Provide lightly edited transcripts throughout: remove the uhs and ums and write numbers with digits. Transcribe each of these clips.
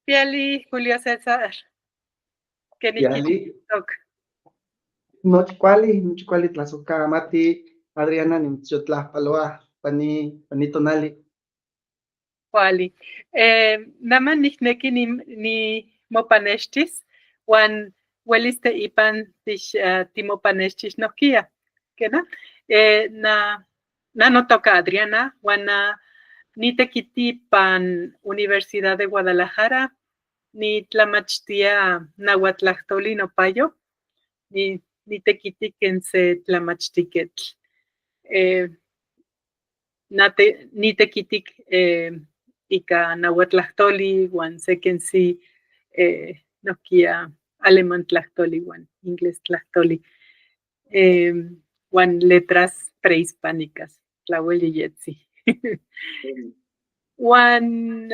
Piali, Julio César, que ni Piali, Tok. nochicuali tlazohkamati, Adriana nimitsyotlajpaloa, pani tonali. Kuali. Naman nihneki ni mopanextis, uan uelis teipan timopanextis nohkia. Kena? Na notoka Adriana, uan nitekiti pan Universidad de Guadalajara, nitlamachtia nahuatlahtoli nopayo, nitekiti ken se tlamachtiketl. Nitekitik ika nahuatlahtoli uan seken si nohkia alemán tlahtoli uan inglés tlahtoli. Uan letras prehispánicas, tlaueliyetzi. Uan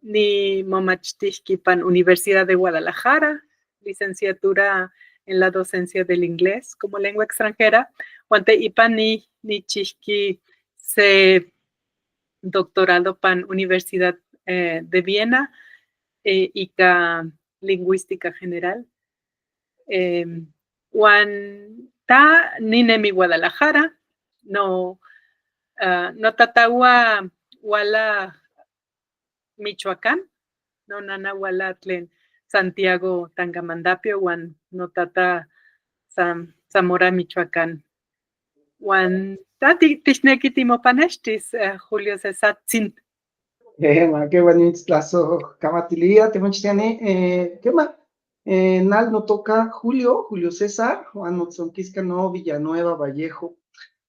nimomachtihki pan Universidad de Guadalajara, licenciatura en la docencia del inglés como lengua extranjera, uan teipan nichihki se doctorado pan Universidad de Viena ika lingüística general. Uan ta ninemi Guadalajara, no tatawa wala Michoacán, no nana wala tlen Santiago Tangamandapio, uan no tata Zamora Michoacán. Uan ta tishneki timopanextis, Julio Cesatzin. Qué nimitstlazohkamatilia, temachtiani, quema, nal no toca Julio César, Juan Notzonquisca no Villanueva Vallejo,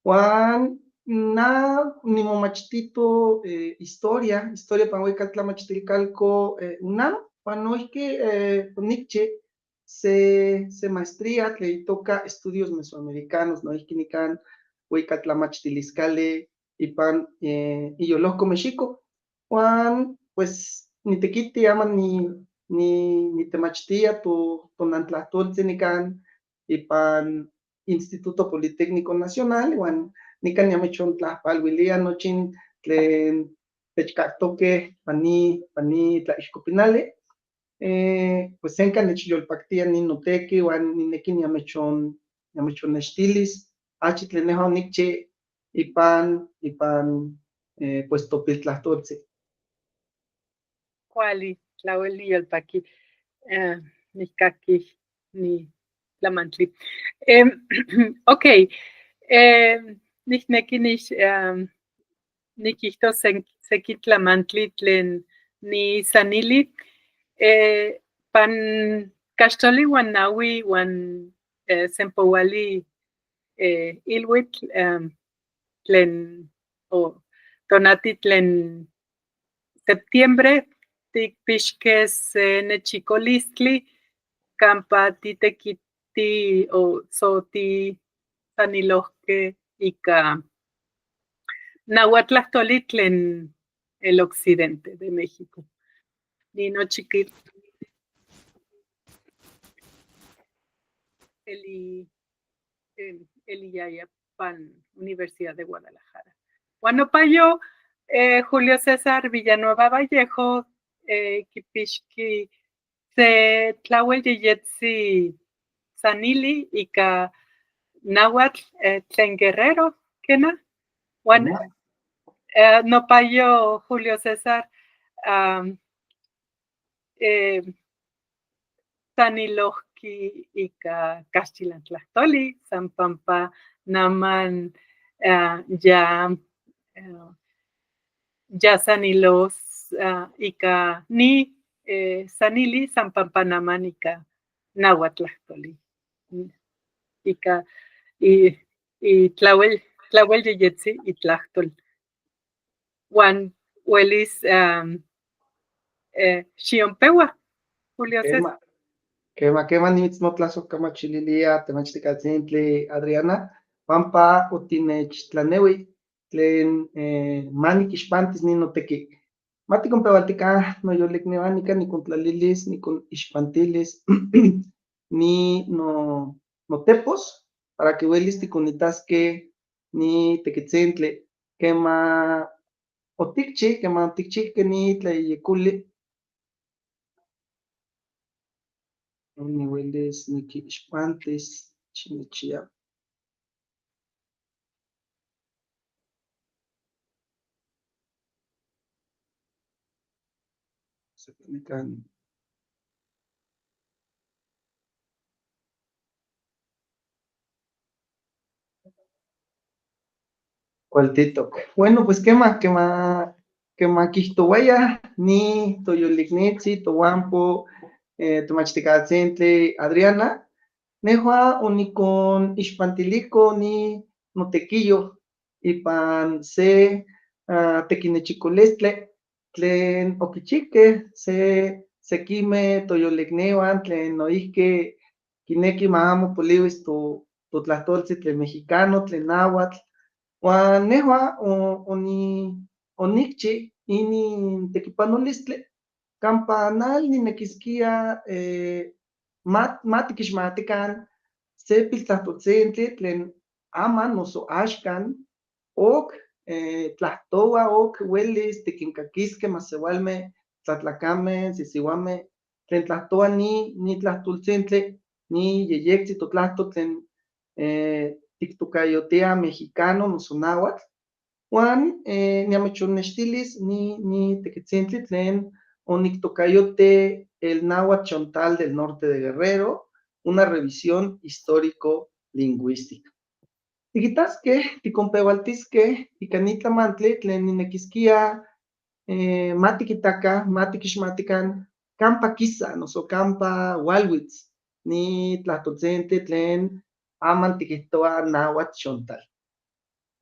Juan na nimomachtito historia para Huicatlamachtilcalco UNAM, Juan noike Nicche se maestría que le toca estudios mesoamericanos, no Nican Huicatlamachtiliscale y pan y yo loco mexico. Juan, pues, ni te quite aman ni te machtia tu nantlahtoltzenican y pan Instituto Politécnico Nacional, Juan, ni can yamechon tlahpalwilia nochin tlen techcactoque pani tlaixcopinale, pues encan nechyolpactia ni notequi, Juan ni nequin yamechon nextilis, achi tlenejo nicche y pan pues topiltlahtoltzi. Kuali, tlaueli yolpaki, nihkaki ni tlamantli. Ok, nihneki nikihtos seki tlamantli tlen nisanili, pan kaxtoli uan naui uan sempouali ilhuitl tlen tonati tlen septiembre tikpixkeh se nechikolistli campa titekiti o sotitanilohkeh ika nahuatlahtoli tlen el occidente de México. Ninochi eliyaya pan Universidad de Guadalajara. Uan nopayo Julio César Villanueva Vallejo kipixki se tlaueliyetzi sanili ika nahuatl tlen Guerrero, kena? Uan nopayo Julio César sanilohki ika Caxchilantlahtoli, san pampa naman ya sanilos ika ni sanili san pampa naman ika nahuatlahtoli. Ika tlaueliyetzi itlahtol. Uan uelis xionpeua, Julio César. Quema nimitzmotlazohkamachililia temachticatzintli Adriana, pampa otinechtlaneui tlen maniquixpantis ninotequi. Maticonpeualtica noyolicniuanica nicontlalilis, niconixpantilis ni notepos para que uelis ticonitasque ni tequitzintli quema oticchi que ni tlayeculi niveles niquixpantes, chinichia. Nican cualtito. Bueno, pues quema quistowaya, ni toyolignitzi, toampo, tomachticatzintle, Adriana, nejua onicon ixpantilico ni notequillo, ipan se tequinechicolestle, tlen oquichique, sequime toyolecnewan, tlen noihque quineki maamo poliwis totlahtoltzi tlen mexicano, tlen náhuatl, uan nejua onikchi inin tekipanolistli campa nal ninekiskia matikixmatikan se piltlahtoltzintli tlen aman noso axkan ok tlahtoua ok uelis tikinkakiskeh maseualmeh, tlatlakameh, sisiuameh, tlen tlahtoua ni tlahtoltzintli, ni yeyektzin totlahto tlen tiktokayotiah mexicano noso náhuatl, uan niamechonnextilis ni tekitzintli tlen oniktokayote el náhuatl chontal del norte de Guerrero, una revisión histórico-lingüística. Tiquitasqueh, ticonpeualtisqueh ika ni tlamantli tlen ninekiskia matiquitakan, matikixmatikan campa kisa noso campa ualuitz ni tlahtoltzintli tlen aman tikihtoua náhuatl chontal.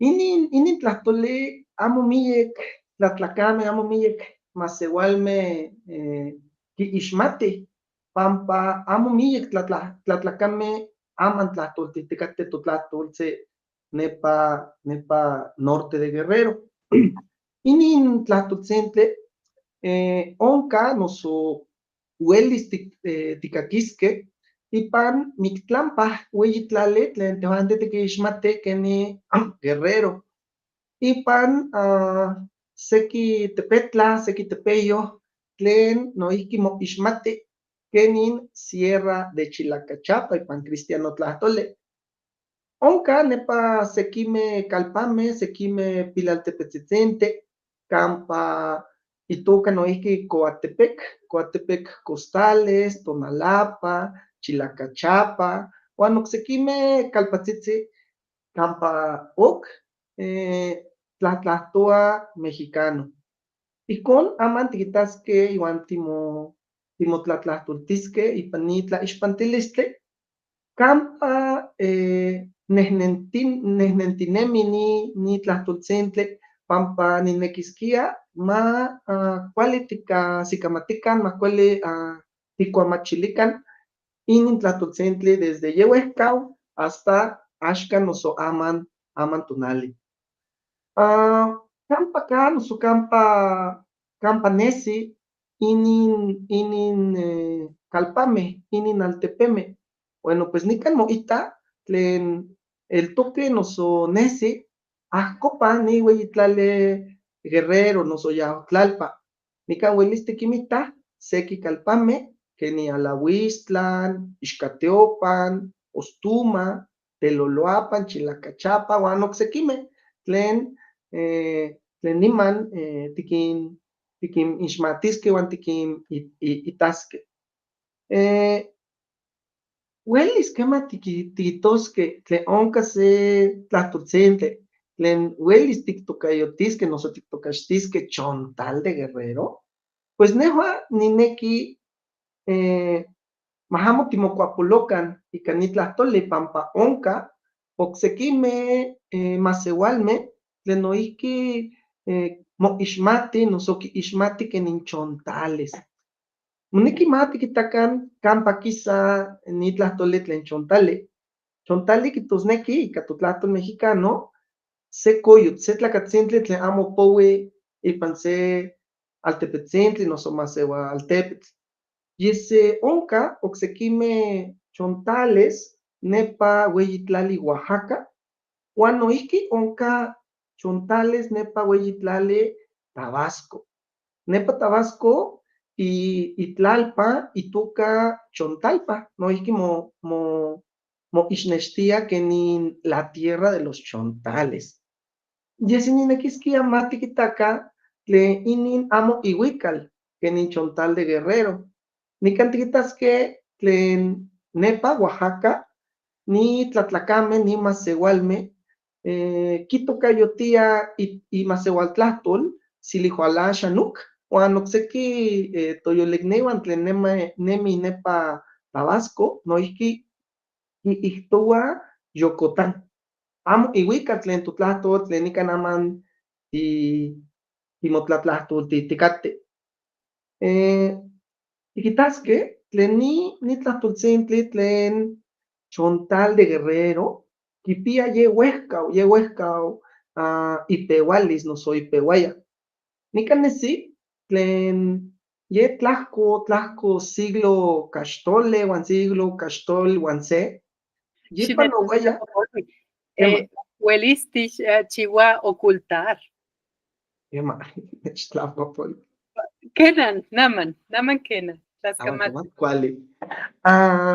Inin tlahtoli amo miyek tlatlakameh, amo miyek maseualmeh kiixmatih, pampa amo miyek tlatlakameh aman tlahtoltihticateh totlahtoltzi nepa norte de Guerrero. Inin tlahtoltzintli onka noso uelis tikakiskeh ipan Mictlanpa, ueyi tlali tlen tehuanteh tiquixmatih keni Guerrero. Ipan seki tepetlah, seki tepeyoh, tlen noihki moixmati kenin Sierra de Chilacachapa ipan cristiano tlahtoli. Onka nepa sekimeh kalpameh, sekimeh pilaltepetzitzinteh, campa itoka noihki Coatepec Costales, Tonalapa, Chilacachapa, uan oksekimeh kalpatzitzi campa ok tlahtouah mexicano. Ihkon aman tiquitaskeh iuan timotlatlahtoltiskeh ipan ni tlaixpantilistli campa nehnentinemi ni tlahtoltzintli pampa ninekiskia kuali tikahsikamatikan, makuali tikuamachilikan inin tlahtoltzintli desde yeuehkau hasta axkan noso aman tonali. Campa ka noso campa nesi inin kalpameh, inin altepemeh. Bueno, pues nikan moita tlen eltoque noso nesi ahcopa ni ueyi tlali Guerrero noso Yautlalpa. Nikan uelis tiquinmitah seki kalpameh keni Alahuistlan, Ixcateopan, Ostuma, Teloloapan, Chilacachapa uan oksekimeh tlen niman tiquinixmatiskeh uan tiquinitaskeh. Uelis quemah tiquihtoskeh tlen onka se tlahtoltzintli tlen uelis tiktokayotiskeh noso tiktokaxtiskeh chontal de Guerrero, pues nejua nineki mahamo timokuapolokan ika ni tlahtoli pampa onka oksekimeh maseualmeh tlen noihki moixmatih noso kiixmatih kenin chontales. Moneki matikitakan campa kisa ni tlahtoli tlen chontali. Chontali kijtosneki ika totlahtol mexicano se koyotl, se tlakatzintli tlen amo poui ipan se altepetzintli noso maseualtepetl. Yese onka oksekimeh chontales nepa ueyi tlali Oaxaca uan noihki onka chontales nepa ueyi tlali Tabasco. Nepa Tabasco Tlalpa ituca Chontalpa, noihki ixnextia que la tierra de los chontales. Yesininequisquia ma tiquitaca tle inin amo ihuical, que nin chontal de Guerrero. Nican tiquitasque tlen nepa Oaxaca, ni Tlatlacame, ni Masehualme, quitocayotia y Maseualtlahtol, Silihualá Xanuc, uan ocseki toyolecneuan tlen nemi nepa Tabasco, noihki ihtoua Yocotán. Amo ihuica tlen totlahtol, tlen nican aman timotlatlahtol titicate. Tiquitasque tlen ni tlahtoltzintli tlen chontal de Guerrero, quipia ye huehcau ipeualis noso ipeuaya. Nican nesi tlen ye tlahco siglo caxtole uan siglo caxtol uan se, ye panouaya. Huelistich chiwa ocultar. Quema, nechtlapopol. Kenan, naman kenan. ¿Cuál?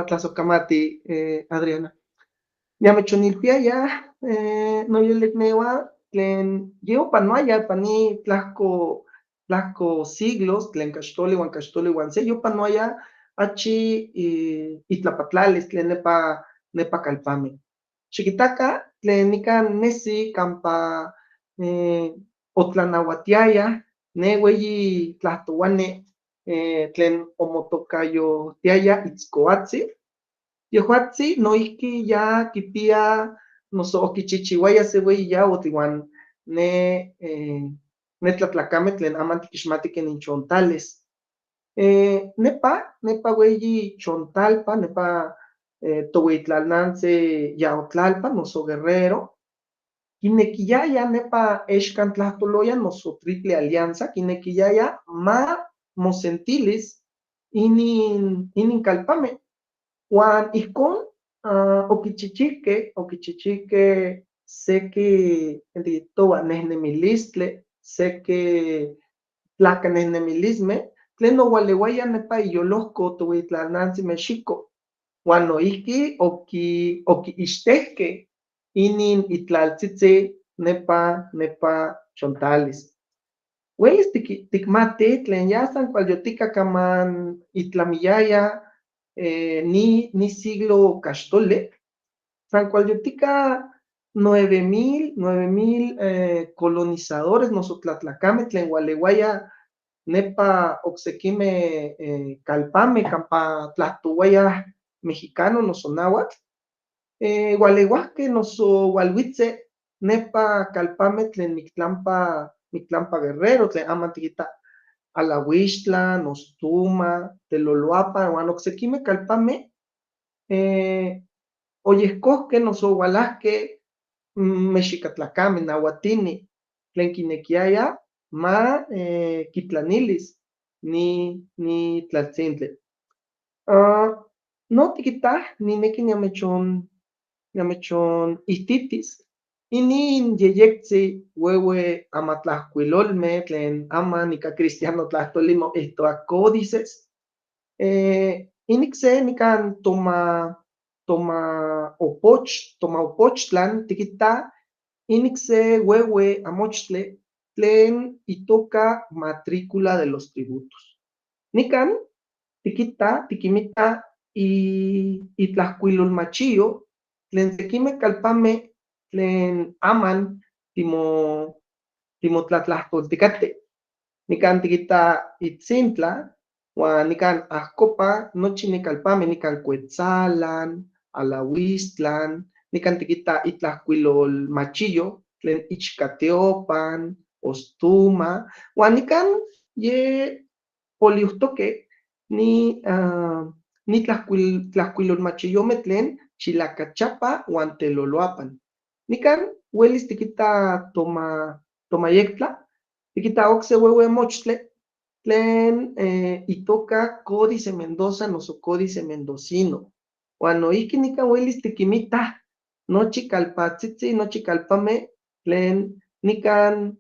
Tlazocamati, Adriana. Yamechonilpiaya, no yolecnewa, tlen yeopanoaya pani tlahco siglos, tlen caxtoli uan se, yopanoaya achi itlapatlales, tlen nepa calpame. Xiquitaca, tlen nican nesi campa otlanauatiaya, ne ueyi tlahtouane, tlen omotocayotiaya Itzcoatzi, yehuatzi noihki ya quipia noso oquichichiuaya se ueyi yaotl iuan netlatlacame tlen aman tiquixmati nin chontales. Nepa ueyi chontalpa, nepa touitlalnantse yaotlalpa noso Guerrero, quinequiyaya nepa excan tlahtoloya noso Triple Alianza, quinequiyaya ma mosentilis inin calpame. Uan ihcon oquichichihque seki toa nehnemilistli, seki tlacanehnemiliismeh, tlen oualeuaya nepa iyolohco touitlalnantzi Mexico, uan noihki oquiixtehqueh inin itlaltzitzi nepa chontales. Uelis ticmati tlen ya san cualyotica caman itlamiyaya ni siglo caxtole, san cualyotica 9,000 colonizadores noso tlatlacame tlen ualeuaya nepa ocsequimeh calpame campa tlahtouaya mexicano noso náhuatl, ualeuahque noso ualuitze nepa calpame tlen mictlampa Guerrero, tlen aman tiquita Alahuixtla, Nostuma, Teloloapan, uan ocsequimeh calpameh oyehcohqueh noso oualahqueh mexicatlacameh, nahuatini, tlen quinequiyaya ma quitlanilis ni tlaltzintli. No tiquitah ninequi niamechonihtitis inin yeyectzi ueue amatlahcuilolmeh tlen aman ica cristiano tlahtoli moihtoua códices, inic se nican tomaopochtlan tiquitah inic se ueue amochtli tlen itoca matrícula de los tributos. Nican tiquimita itlahcuilolmachio tlen sequimeh calpameh tlen aman timotlatlahtolticateh. Nican tiquita Itzintla, uan nican ahcopa nochi nicalpameh, nican Cuetzalan, Alahuistlan, nican tiquita itlahcuilolmachio tlen Ichcateopan, Ostuma, uan nican ye poliuhtoqueh ni tlahcuilolmachiyomeh tlen Chilacachapa uan Teloloapan. Nican uelis tiquita tomayectla, tiquita ocse ueue mochtli tlen itoca Códice Mendoza noso Códice Mendocino. Uan noihki nican uelis tiquimitah nochi calpatzitzi, nochi calpameh tlen nican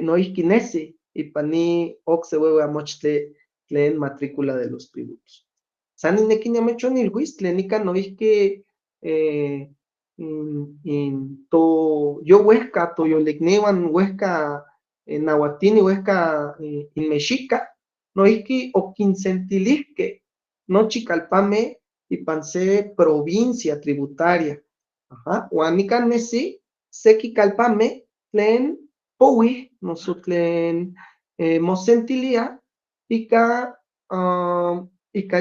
noihki nesi ipan ni ocse ueue amochtli tlen matrícula de los tributos. San ineki nimechonilhuis tlen nikan noihki yowehka toyolikniuan wehka nauatini wehka inmexica noihki okinsentilihkeh nochi kalpanmeh ipan se provincia tributaria. Uan nikan nesi seki kalpanmeh tlen powih noso tlen mosentilia ika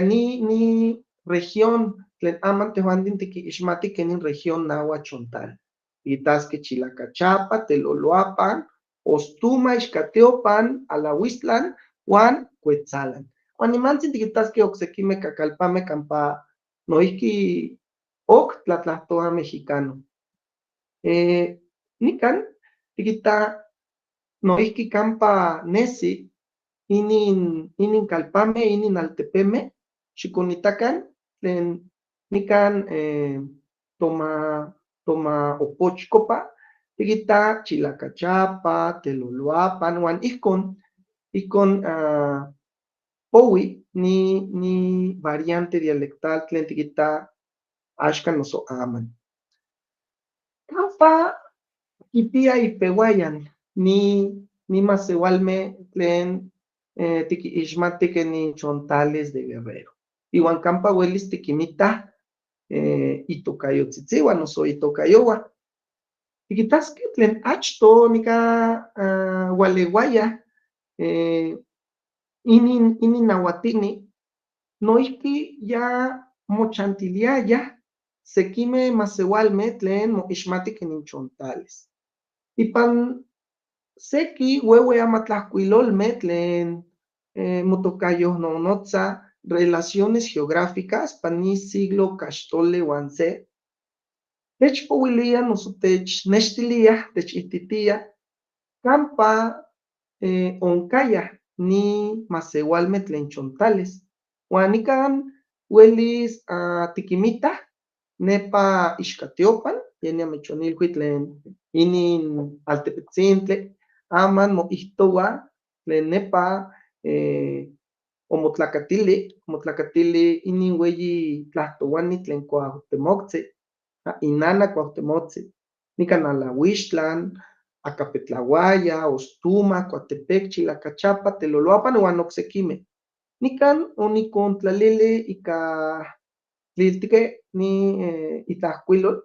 ni región tlen aman tehuantin tiquixmatih kenin región nahuatl itaskeh Chilacachapa, Teloloapan, Ostuma, Ixcatiopan, Alahuistlan uan Cuetzalan. Uan nimantzin tiquitaskeh oksekimeh kakalpanmeh campa noihki ok tlatlahtoa mexicano. Nikan tiquita noihki campa nesi inin kalpanmeh, inin altepemeh, xikonitakan tlen nikan toma opochkopa tiquita Chilacachapa, Teloloapan uan ihkon poui ni variante dialectal tlen tiquita axkan noso aman. Campa kipia ipeuayan ni maseualmeh tlen tiquixmatih kenin chontales de Guerrero. Iuan campa uelis tiquinitah itocayotzitziuan noso itocayouan. Tiquitaskeh tlen achtoh nikan ualeuayah inin nauatini noihki ya mochantiliayah sekimeh maseualmeh tlen moixmatih kenin chontales. Ipan seki ueue amatlahcuilolmeh tlen motocayohnonotzah relaciones geográficas pan ni siglo cachtole uan se, techpouiliah noso technextiliah, techititiah campa oncayah ni maseualmeh tlen chontales. Uan nikan uelis tiquinmitah nepa Ixcatiopan, ye nimechonilhui tlen inin altepetzintli aman moihtoua tlen nepa omotlacatili inin ueyi tlahtouani tlen Cuauhtemoctzi, inana Cuauhtemoctzi, nikan Alahuistlan, Acapetlauaya, Ostuma, Coatepec, Chilacachapa, Teloloapan uan oksekimeh. Nikan onikontlalili ika tliltikeh ni itlahcuilol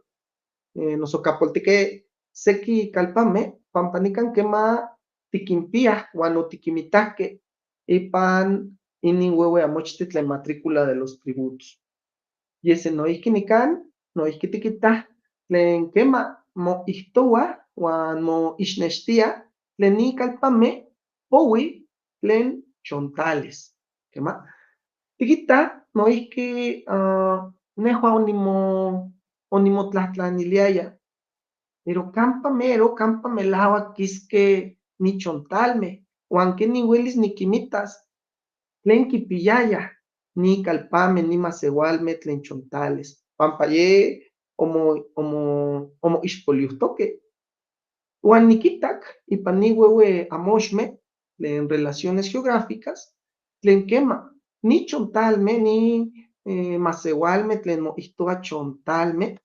noso kapoltikeh seki kalpanmeh pampa nikan kema tiquinpiah uan otiquinmitahkeh ipan inin ueue amochtli tlen matrícula de los tributos. Yese noihki nikan noihki tiquitah tlen kema moihtoua uan moixnextia tlen ni kalpanmeh poui tlen chontales, kema. Tiquitah noihki nejua onimotlahtlaniliaya, pero campa melauac quisqueh nichontalmeh uan quenih uelis niquinmitas tlen quipiyayah ni kalpanmeh ni maseualmeh tlen chontales pampa ye omoixpoliuhtokeh. Uan niquitac ipan ni ueue amoxmeh tlen relaciones geográficas tlen quema ni chontalmeh ni maseualmeh tlen moihtoua chontalmeh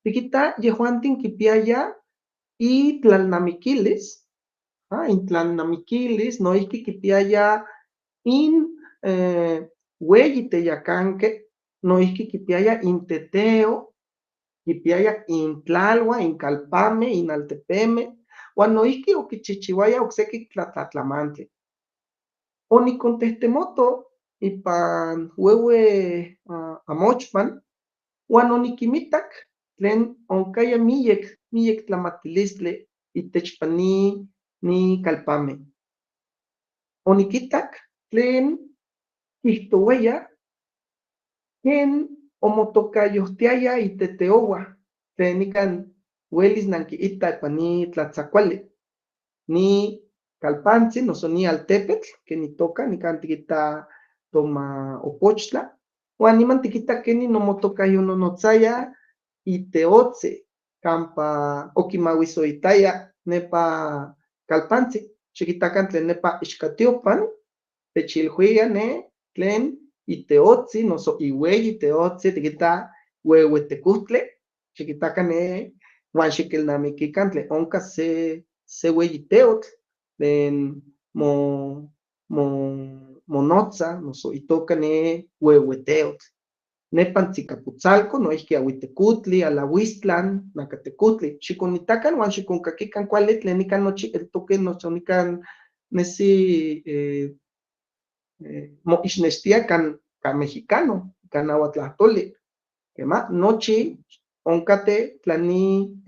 tiquita yehuantin quipiayah intlalnamiquilis noihki quipiayah ueyi teyacanqueh noihki quipiayah inteteo, quipiayah intlaluan, inkalpanmeh, inaltepemeh uan noihki oquichihchiuayah ocseki tlatlatlamantli. Onicontehtemouto ipan ueue amochpan uan oniquinmitac tlen oncaya miyic tlamatilistli itechpan ni kalpanmeh. Oniquitac tlen quihtouaya ken omotocayohtiaya iteteouah tlen nikan uelis nanquiitah ipan ni tlatzacuali, ni kalpantzin noso ni altepetl ken itoca nikan tiquita toma Opochtla uan niman tiquita kenin omotocayononotzayah iteotzi campa oquimauisoitaya nepa kalpantzin. Xiquitacan tlen nepa Ixcatiopan techilhuia tlen iteotzi, noso iueyi teotzi, tiquita ueuetecustle, xiquitacane, uan xiquilnamiquican tlen onca se ueyi teotl, tlen monotza, noso itoca ne ueueteotl. Nepan Tzicapotzalco, noihki Ahuitecutli, Alahuistlan, Nacatecutli, xiconitacan uan xiconcaquican cuali tlen nican nochi eltoque noso nican nesi moixnextia can mexicano, can nahuatlahtoli, quema, nochi oncate tlani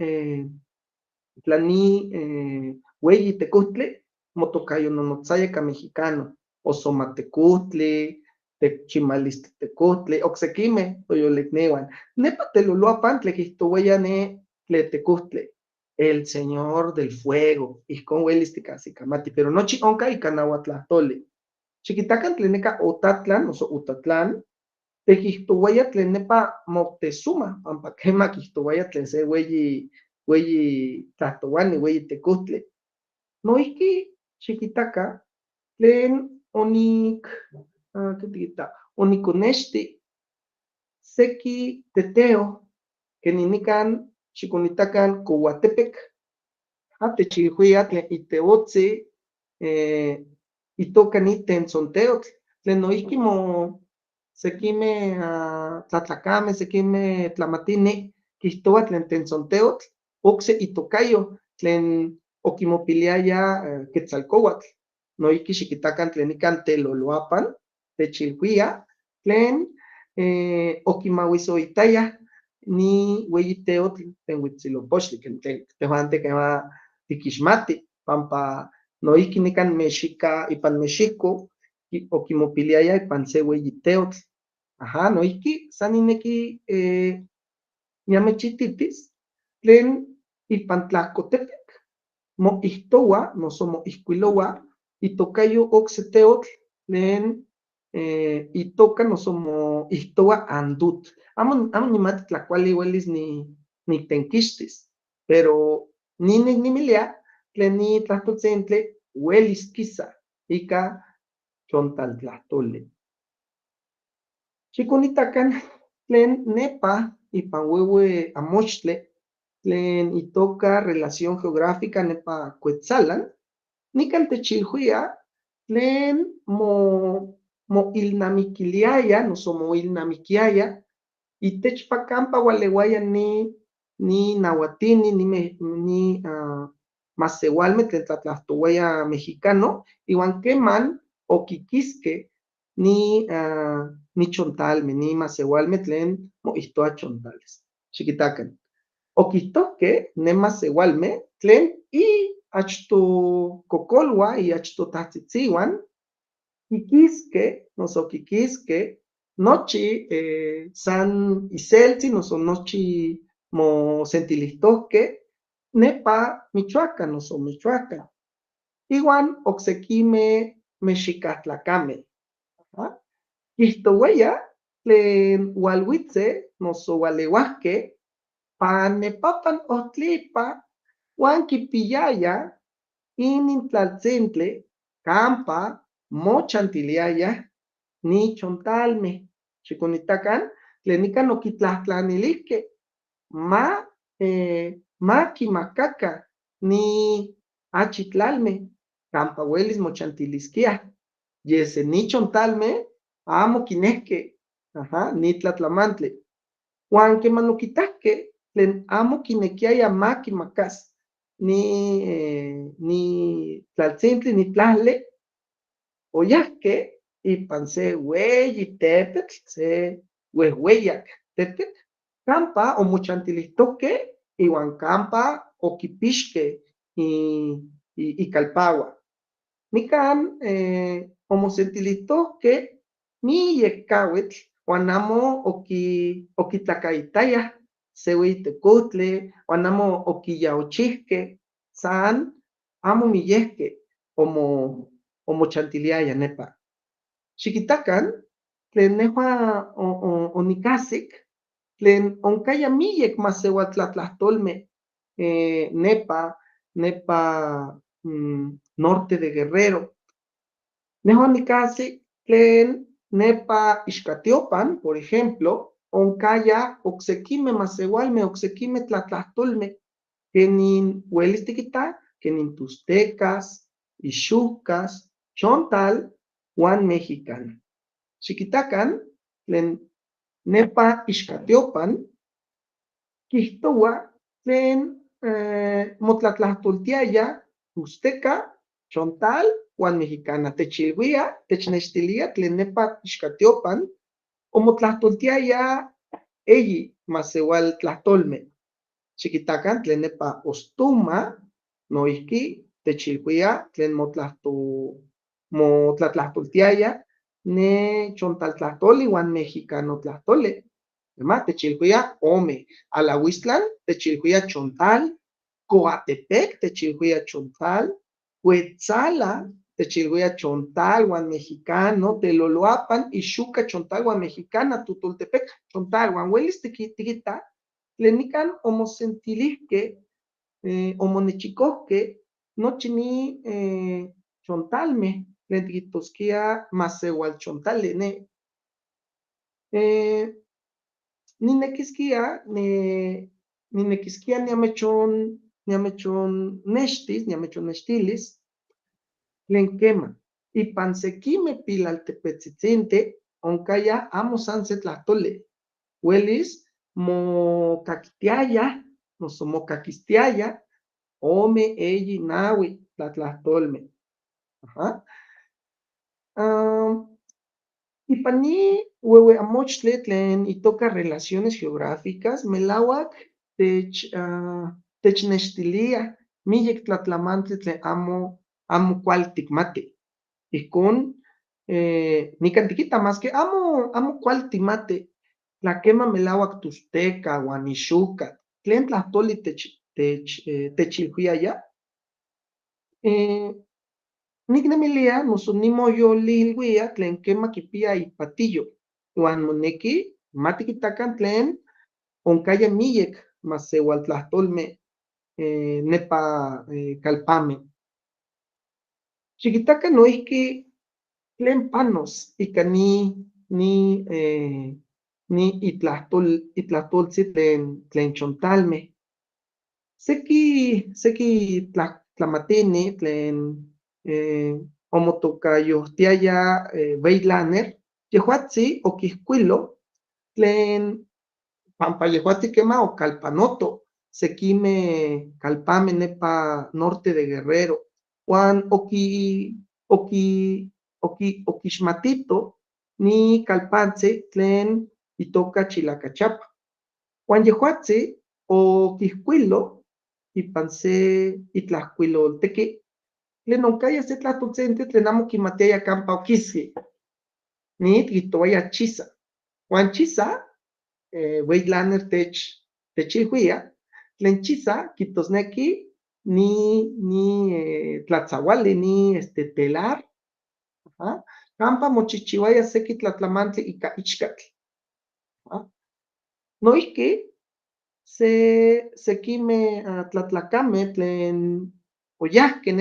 ueyi tecutli, motocayo nonotzaya can mexicano, osomatecutli, Chimalistehtecutli, ocsequimeh toyolecneuan. Nepa Teloloapan tlequihtouaya ne tletecutli, el señor del fuego, ihcon uelis ticahsicamati, pero nochi onca ica nahuatlahtoli. Xiquitacan tlen neca Otatlan, noso Utatlan, tequihtouaya tlen nepa Moctezuma, pampa quema quihtouaya tlen se ueyi tlahtouani, ueyi tecutli. Noihki xiquitaca tlen oniconexti seki teteo, que ninican xiconitacan Cohuatepec, techilhuia tlen iteotzi, itoca nitenzonteotl, tlen noihki sequimeh tlatlacameh, sequimeh tlamatini, quihtoua tlen tenzonteotl, ocse itocayo, tlen oquimopiliaya Quetzalcouatl, noihki xiquitacan tlen nican Teloloapan, techilhuia tlen oquimauisoitaya ni ueyi teotl tlen Huitzilopochtli, tlen tehuanteh quema tiquixmati, pampa noihki nican Mexica, ipan Mexico, oquimopiliaya ipan se ueyi teotl. Noihki san nineki niamechititis tlen ipan Tlahcotepec moihtoua noso moihcuiloua itocayo ocse teotl tlen itoca noso moihtoua Andut. Amo nimati tla cuali uelis nitenquixtis, pero ninimilia tlen nitlahtoltzintli uelis quisa ica chontaltlahtoli. Xiconitacan tlen nepa ipan ueue Amochtli, tlen itoca relación geográfica nepa Cuetzalan, nican techilhuia tlen moilnamiquiliaya, noso moilnamiquiaya, itechpa campa ualeuaya ni nahuatini, ni maseualmeh tlen tlatlahtouaya mexicano, iuan queman oquiquisque ni chontalmeh, ni maseualmeh tlen moihtoua chontales. Xiquitacan, oquihtohqueh ne maseualmeh tlen achtoh cocolua y achtoh tahtzitziuan quiquisque noso quiquisque nochi san iseltzi noso nochi mosentilihtohqueh nepa Michoacán noso Michoacán. Iuan ocsequimeh mexicahtlacameh. Quihtouaya tlen ualuitzeh noso ualeuahqueh pan nepapan ohtlipa uan quipiyaya inintlaltzintli campa mochantiliaya ni chontalmeh. Xiconitacan tlen nican oquitlahtlanilihqueh maquimacacan ni achitlalmeh campa uelis mochantilisquiah. Yese ni chontalmeh amo quinehqueh ni tlatlamantli. Uan queman oquitahqueh tlen amo quinequiaya maquimacas ni tlaltzintli, ni tlahli, oyahqueh ipan se ueyi tepetl, se uehueyac tepetl, campa omochantilihtohqueh iuan campa oquipixqueh icalpauan. Nican omosentilihtohqueh miyic cauitl uan amo oquitlacaitayah se ueyi tecutli, uan amo oquiyaochihqueh, san amo miyehqueh omochantiliaya nepa. Xiquitacan tlen nejua onicahsic tlen oncaya miyic maseuatlatlahtolmeh nepa norte de Guerrero. Nejua onicahsic tlen nepa Ixcatiopan, por ejemplo, oncaya oxequime masewalme, oxequime tlatlahtolme, kenin uelis tiquita, kenin tustecas, ixucas, chontal, Juan mexicano. Xiquitacan, tlen nepa Ixcatiopan, quihtoua tlen motlatlahtoltiaya tusteca, chontal, Juan mexicana. Techilhuia, technextilia tlen nepa Ixcatiopan, omotlahtoltiaya eyi masewal tlahtolme. Xiquitacan tlen nepa Ostuma, noihqui techilhuia tlen motlatlahtoltiaya ne chontal tlahtoli Juan mexicano tlahtoli. Techilhuia ome. Alahuistlan techilhuia chontal, Coatepec techilhuia chontal, Cuetzala techilhuia chontal Juan mexicano, Teloloapan Ixuca chontal Juan mexicana, Tutultepec chontal Juan uelis tiquita, tlen nican omosentilihque, omonechikohque nochi ni chontalmeh tlen tiquitosquia masewal chontali ne. Ninequisquia niamechonnextilis tlen quema. Ipan sequimeh pilaltepetzitzinteh oncaya amo san se tlahtoli, uelis mocactiaya, noso mocaquistiaya ome, eyi, naui tlatlahtolmeh. Ipan ni ueueamochtli tlen itoca relaciones geográficas, melauac technextilia miyic tlatlamantli tlen amo cuali ticmatih. Ihcon nican tiquita masque amo cuali timatih, tla quema melauac tusteca uan ixuca, tlen tlahtoli techilhuiaya, nicnemilia noso nimoyoliluia tlen quema quipia ipatiyo, uan moneki matiquitacan tlen oncaya miyic masewal tlahtolmeh nepa calpameh. Xiquitacan noihqui tlen panos ica ni itlahtoltzi tlen chontalmeh. Seki tlamatini tlen omotocayohtiaya Weilaner, yehuatzi oquihcuilo tlen pampa yehuatzi quema ocalpanoto sequimeh calpameh nepa norte de Guerrero, uan oquixmatito ni calpantzi tlen itoca Chilacachapa. Uan yehuatzi oquihcuilo ipan se itlahcuiloltequi tlen oncaya se tlatoltzintli tlen amo quimatiaya campa oquisqui. Ni quihtoaya Chisa. Uan Chisa, Weilaner techilhuia, tlen Chisa quitosnequi ni tlatzauali, ni telar, campa mochihchiuaya seki tlatlamantli ica ichcatl. Noihqui sequimeh tlatlacameh tlen oyahqueh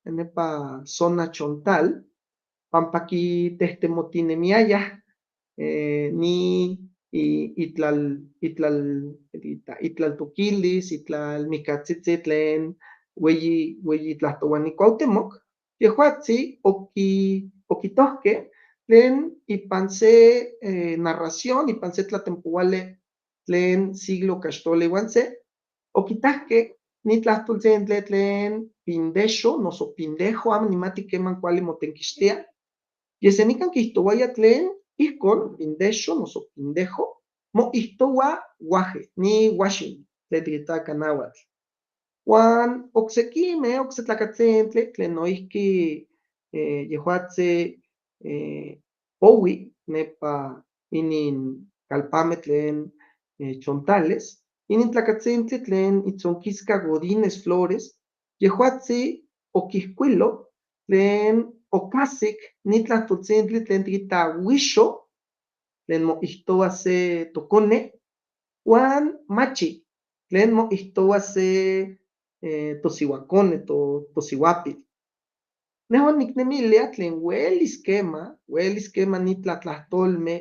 nepa zona chontal, pampa quitehtemotiniayah ni itlaltoquilis, itlalmicatzitzin tlen ueyi tlahtouani Cuauhtémoc, yehuatzi oquitohqueh tlen ipan se narración, ipan se tlatempouali tlen siglo caxtoli uan se, oquitahqueh ni tlahtoltzintli tlen pindexo, noso pindejo, amo nimati queman cuali motenquixtia, yesenican quihtouaya tlen ihcon pindexo noso pindejo moihtoua uaje, ni uaxin tlen tiquitaca nahuatl. Uan ocsequimeh, ocse tlacatzintli tlen noihqui yehuatzi poui nepa inin calpameh tlen chontales, inin tlacatzintli tlen itzonquisca Godínez Flores, yehuatzi oquihcuilo tlen ocahsic ni tlahtoltzintli tlen tiquita uixo, tlen moihtoua se tocone, uan machi, tlen moihtoua se tosiuacone, tosiuapil. Nehuan nicnemilia tlen uelis quema nitlatlahtolme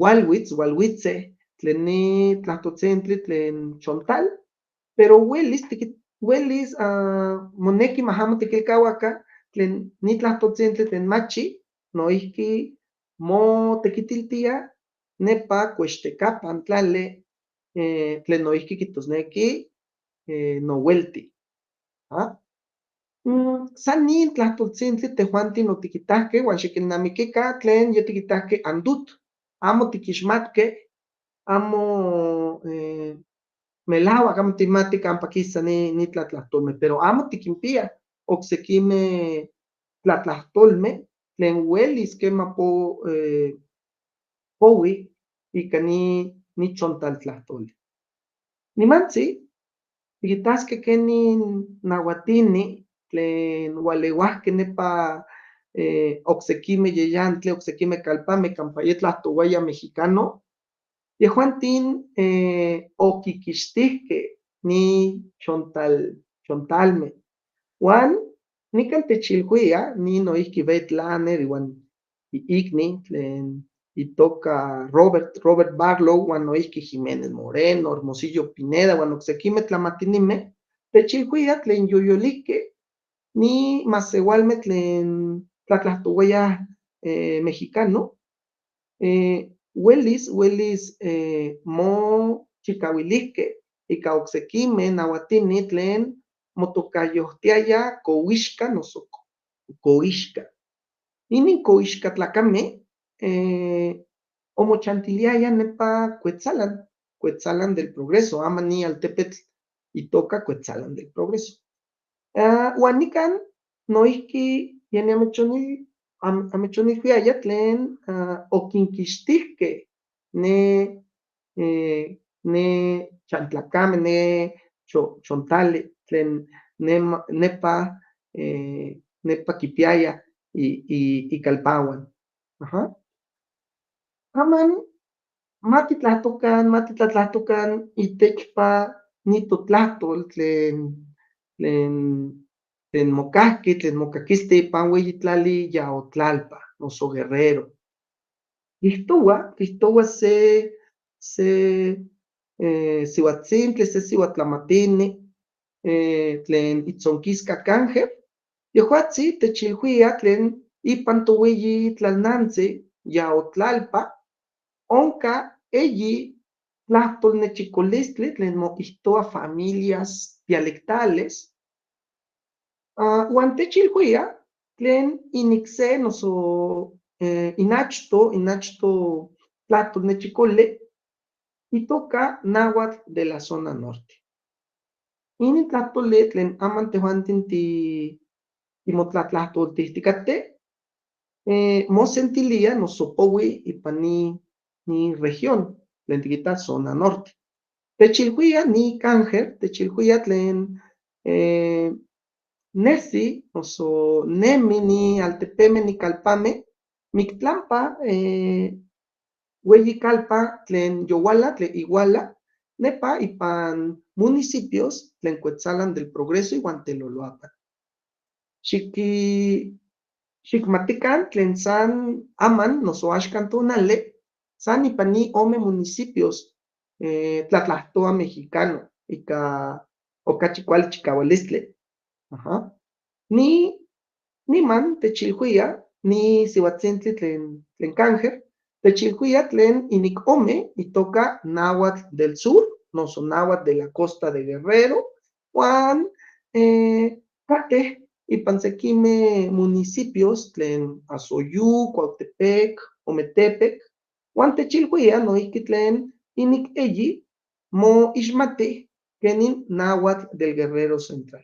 ualhuitze, tlen nitlahtoltzintli tlen chontal, pero uelis moneki mahamo tiquilcauaca tlen nitlahtoltzintli tlen machi noihki motequitiltia nepa Cuextecapan tlali tlen noihki kijtosneki nouelti. San nin tlahtoltzintli tejuantin otiquitahqueh uan xiquilnamiquica tlen yotiquitahqueh andut, amo tiquixmatqueh, amo melauac amo timatih campa quisa nitlatlahtolmeh, pero amo tiquinpiah ocsequimeh tlatlahtolmeh tlen uelis quema poui ica nichontaltlahtoli. Nimantzi tiquitasqueh quenin nauatini tlen ualeuahqueh nepa ocsequimeh yeyantli, ocsequimeh calpameh campa yetlahtouaya mexicano, yehuantin oquiquixtihqueh chontalmeh uan nican techilhuia nin noihqui Betlaner iuan iicni tlen itoca Robert Barlow uan noihqui Jiménez Moreno, Hermosillo Pineda uan ocsequimeh tlamatinimeh techilhuia tlen yoyolihqueh maseualmeh tlen tlatlahtouayah mexicano uelis mochicauilihqueh ica ocsequimeh nauatini tlen motocayohtiaya couixca noso coixca. Inin coixca tlacameh omochantiliaya nepa Cuetzalan del Progreso, ama nialtepetl itoca Cuetzalan del Progreso. Uan nican noihqui amechonilhuiaya tlen oquinquixtihqueh ne chantlacameh, chontali tlen nepa quipiaya icalpauan. Aman matitlahtolcan itechpa nitotlahtol tlen mocahqui, tlen mocaquistic ipan ueyi tlali Yaotlalpa noso Guerrero. Quihtoua se siuatzintli, se siuatlamatini tlen itzonquisca Cánger, yehuatzi techilhuia tlen ipan toueyi tlalnantzi Yaotlalpa onca eyi tlahtolnechicolistli tlen moihtoa familias dialectales uan techilhuia tlen inic se noso inachto tlahtolnechicoli itoca Náhuatl de la Zona Norte. Inin tlahtoli tlen aman tejuantin timotlatlahtoltihticateh mosentilia noso poui ipan ni región tlen tiquita Zona Norte. Techilhuia ni Cánger, techilhuia tlen nesi noso nemi ni altepemeh ni calpameh mictlampa ueyi calpa tlen youala, tlen iguala, nepa ipan municipios tlen Cuetzalan del Progreso iuan Teloloapan. Xicmatican tlen san aman noso axcan tonali san ipan ni ome municipios tlatlahtoa mexicano ica ocachi cuali chicaualistli. Niman techilhuia ni siuatzintli tlen Cánger, techilhuia tlen inic ome itoca Náhuatl del Sur, noso Náhuatl de la Costa de Guerrero, uan cateh ipan sequimeh municipios tlen Azoyú, Cuautepec, Ometepec, uan techilhuia noihqui tlen inic eyi moixmatih quenin Náhuatl del Guerrero Central.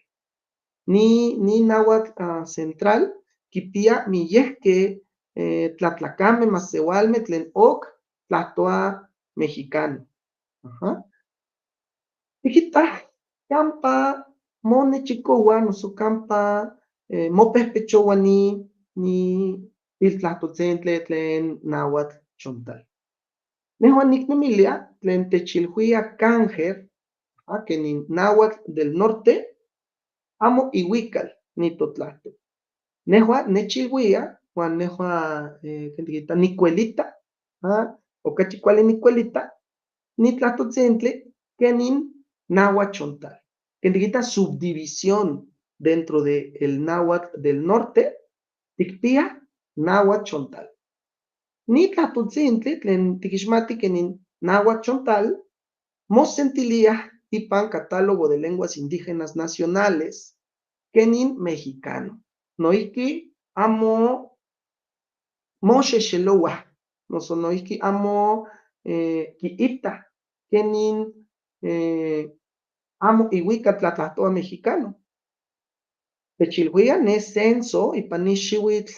Ni Náhuatl Central quipia miyehqueh tlatlacameh maseualmeh tlen oc tlahtoa mexicano. Tiquitah campa monechicoua noso campa mopehpechoua ni piltlahtoltzintli tlen Náhuatl chontal. Nehuan nicnemilia tlen techilhuia Cánger quenin Náhuatl del Norte amo iuical, nitotlahtok. Nehua nechilhuia uan nehua ken tikita nikuelita okachi kuali nikuelita nitlahtoltzintli kenin náhuatl chontal. Ken tikita subdivisión dentro del náhuatl del norte tikpia náhuatl chontal. Nitlahtoltzintli tlen tikixmati kenin náhuatl chontal mosentilia ipan catálogo de lenguas indígenas nacionales kenin mexicano. Noihki amo moxexelouah, noso noihki amo kiitah kenin amo iuika tlatlahtoa mexicano. Techilhuia ne censo ipan ni xiuitl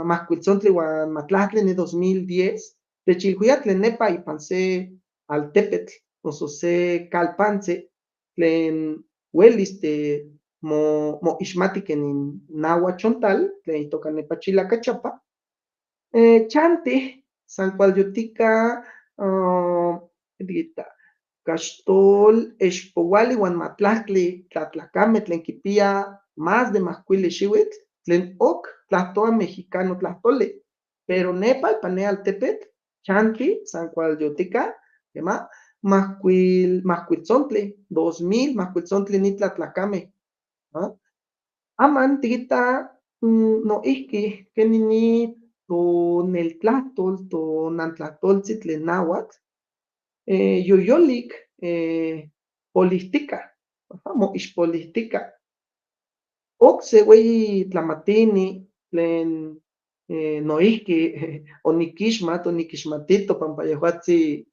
mahkuiltzontli uan matlajtli de 2010, techilhuia tlen nepa ipan se altepetl noso se kalpantzi tlen uelis moixmati kenin náhuatl chontal tlen itoka nepa Chilacachapa, chantih san kualyoltika ken tikita kaxtol, expouali uan matlajtli tlatlakameh tlen kipia más de mahkuili xiuitl tlen ok tlahtoa mexicano tlahtoli, pero nepa ipan ne altepetl chanti san kualyoltika kema mahkuiltzontli, 2000 mahkuiltzontli nitlatlakameh. Aman tikita noihki kenin toneltlahtol, tonantlahtoltzi tlen náhuatl yoyolik polihtika, moixpolihtika. Ok se ueyi tlamatini tlen noihki onikixmatito panpa yehuatzin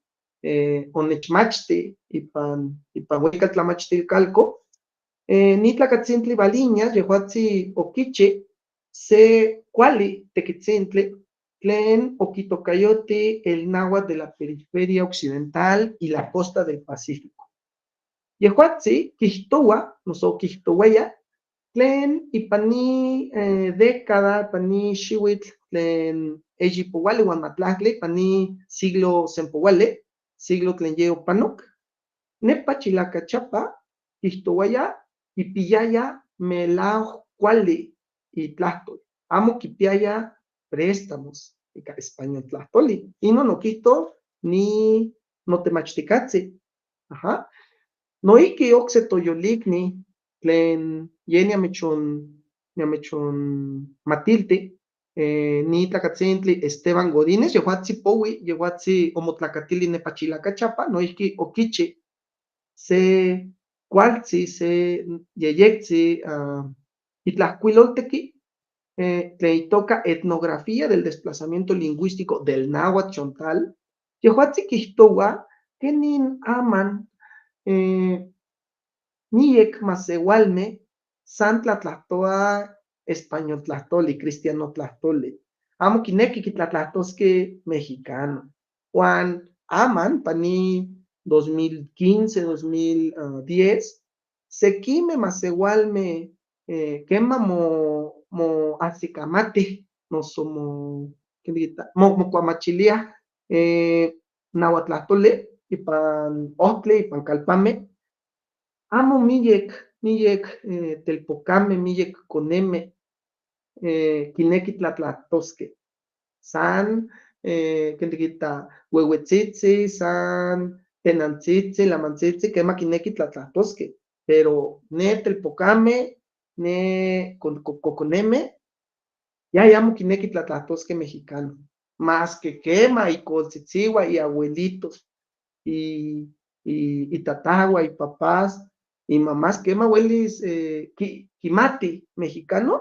onechmachti ipan ueyikat tlamachtilkalko, nitlakatzintli Valiñas yehuatzin okichi se kuali tekitzintli tlen okitokayoti el náhuatl de la periferia occidental y la costa del Pacífico. Yehuatzin kijtoua noso okihtouaya tlen ipan ni década, ipan ni xiuitl tlen eyipouali uan matlajtli ipan ni siglo sempouali, siglo tlen ye opanok, nepa Chilacachapa kihtouaya kipiaya melauak kuali itlahtol, amo kipiaya préstamos ika español tlahtoli, inon okihto ni notemachtikatzi. Noihki ok se toyolikni tlen ye niamechonmatilti nitlakatzintli Esteban Godínez, yehuatzin poui, yehuatzin omotlakatili nepa Chilacachapa, noihki okichi se kualtzi, se yeyektzi itlahkuilolteki tlen itoka etnografía del desplazamiento lingüístico del náhuatl chontal, yehuatzin kihtoua kenin aman miek maseualmeh san tlatlahtoa español tlahtoli, cristiano tlahtoli, amo kineki kitlatlahtoskeh mexicano. Uan aman ipan ni 2015, 2010, sekimeh maseualmeh kema moahsikamatih noso ken tikita mokuamachiliah náhuatl tlahtoli ipan ohtli, ipan kalpameh, amo miyek telpokameh, miyek konemeh kineki tlatlahtoskeh, san ken tikita ueuetzitzin, san tenantzitzin, lamantzitzi kema kineki tlatlahtoskeh, pero ne telpokameh, ne kokonemeh amo kineki tlatlahtoskeh mexicano, mas que kema ikontzitziuah, iabuelitos, itatahua, ipapás, imamás kema uelis kimatih mexicano,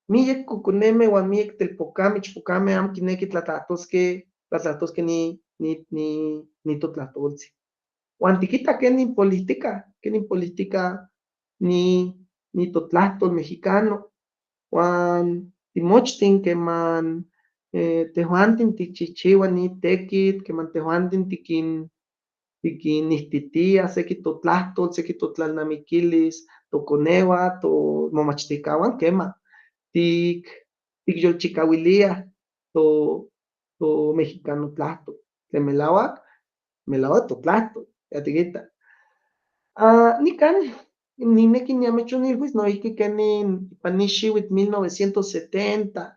miyek kokonemeh uan miyek telpokameh, ichpokameh amo kinekih tlatlahtoskeh nitotlahtoltzin. Uan tikita kenin politika nitotlahtol mexicano, uan timochtin keman tehuantin tikchihchiuah ni tekitl, keman tehuantin tikinnihtitiah seki totlahtol, seki totlalnamikilis tokoneuan, tomomachtijkawan, kema tikyolchikauiliah tomexicano tlahtol, tlen melauak totlahtol, ya tikita. Nikan Nineki niamechonilhuis noihki kenin ipan ni xiuitl 1970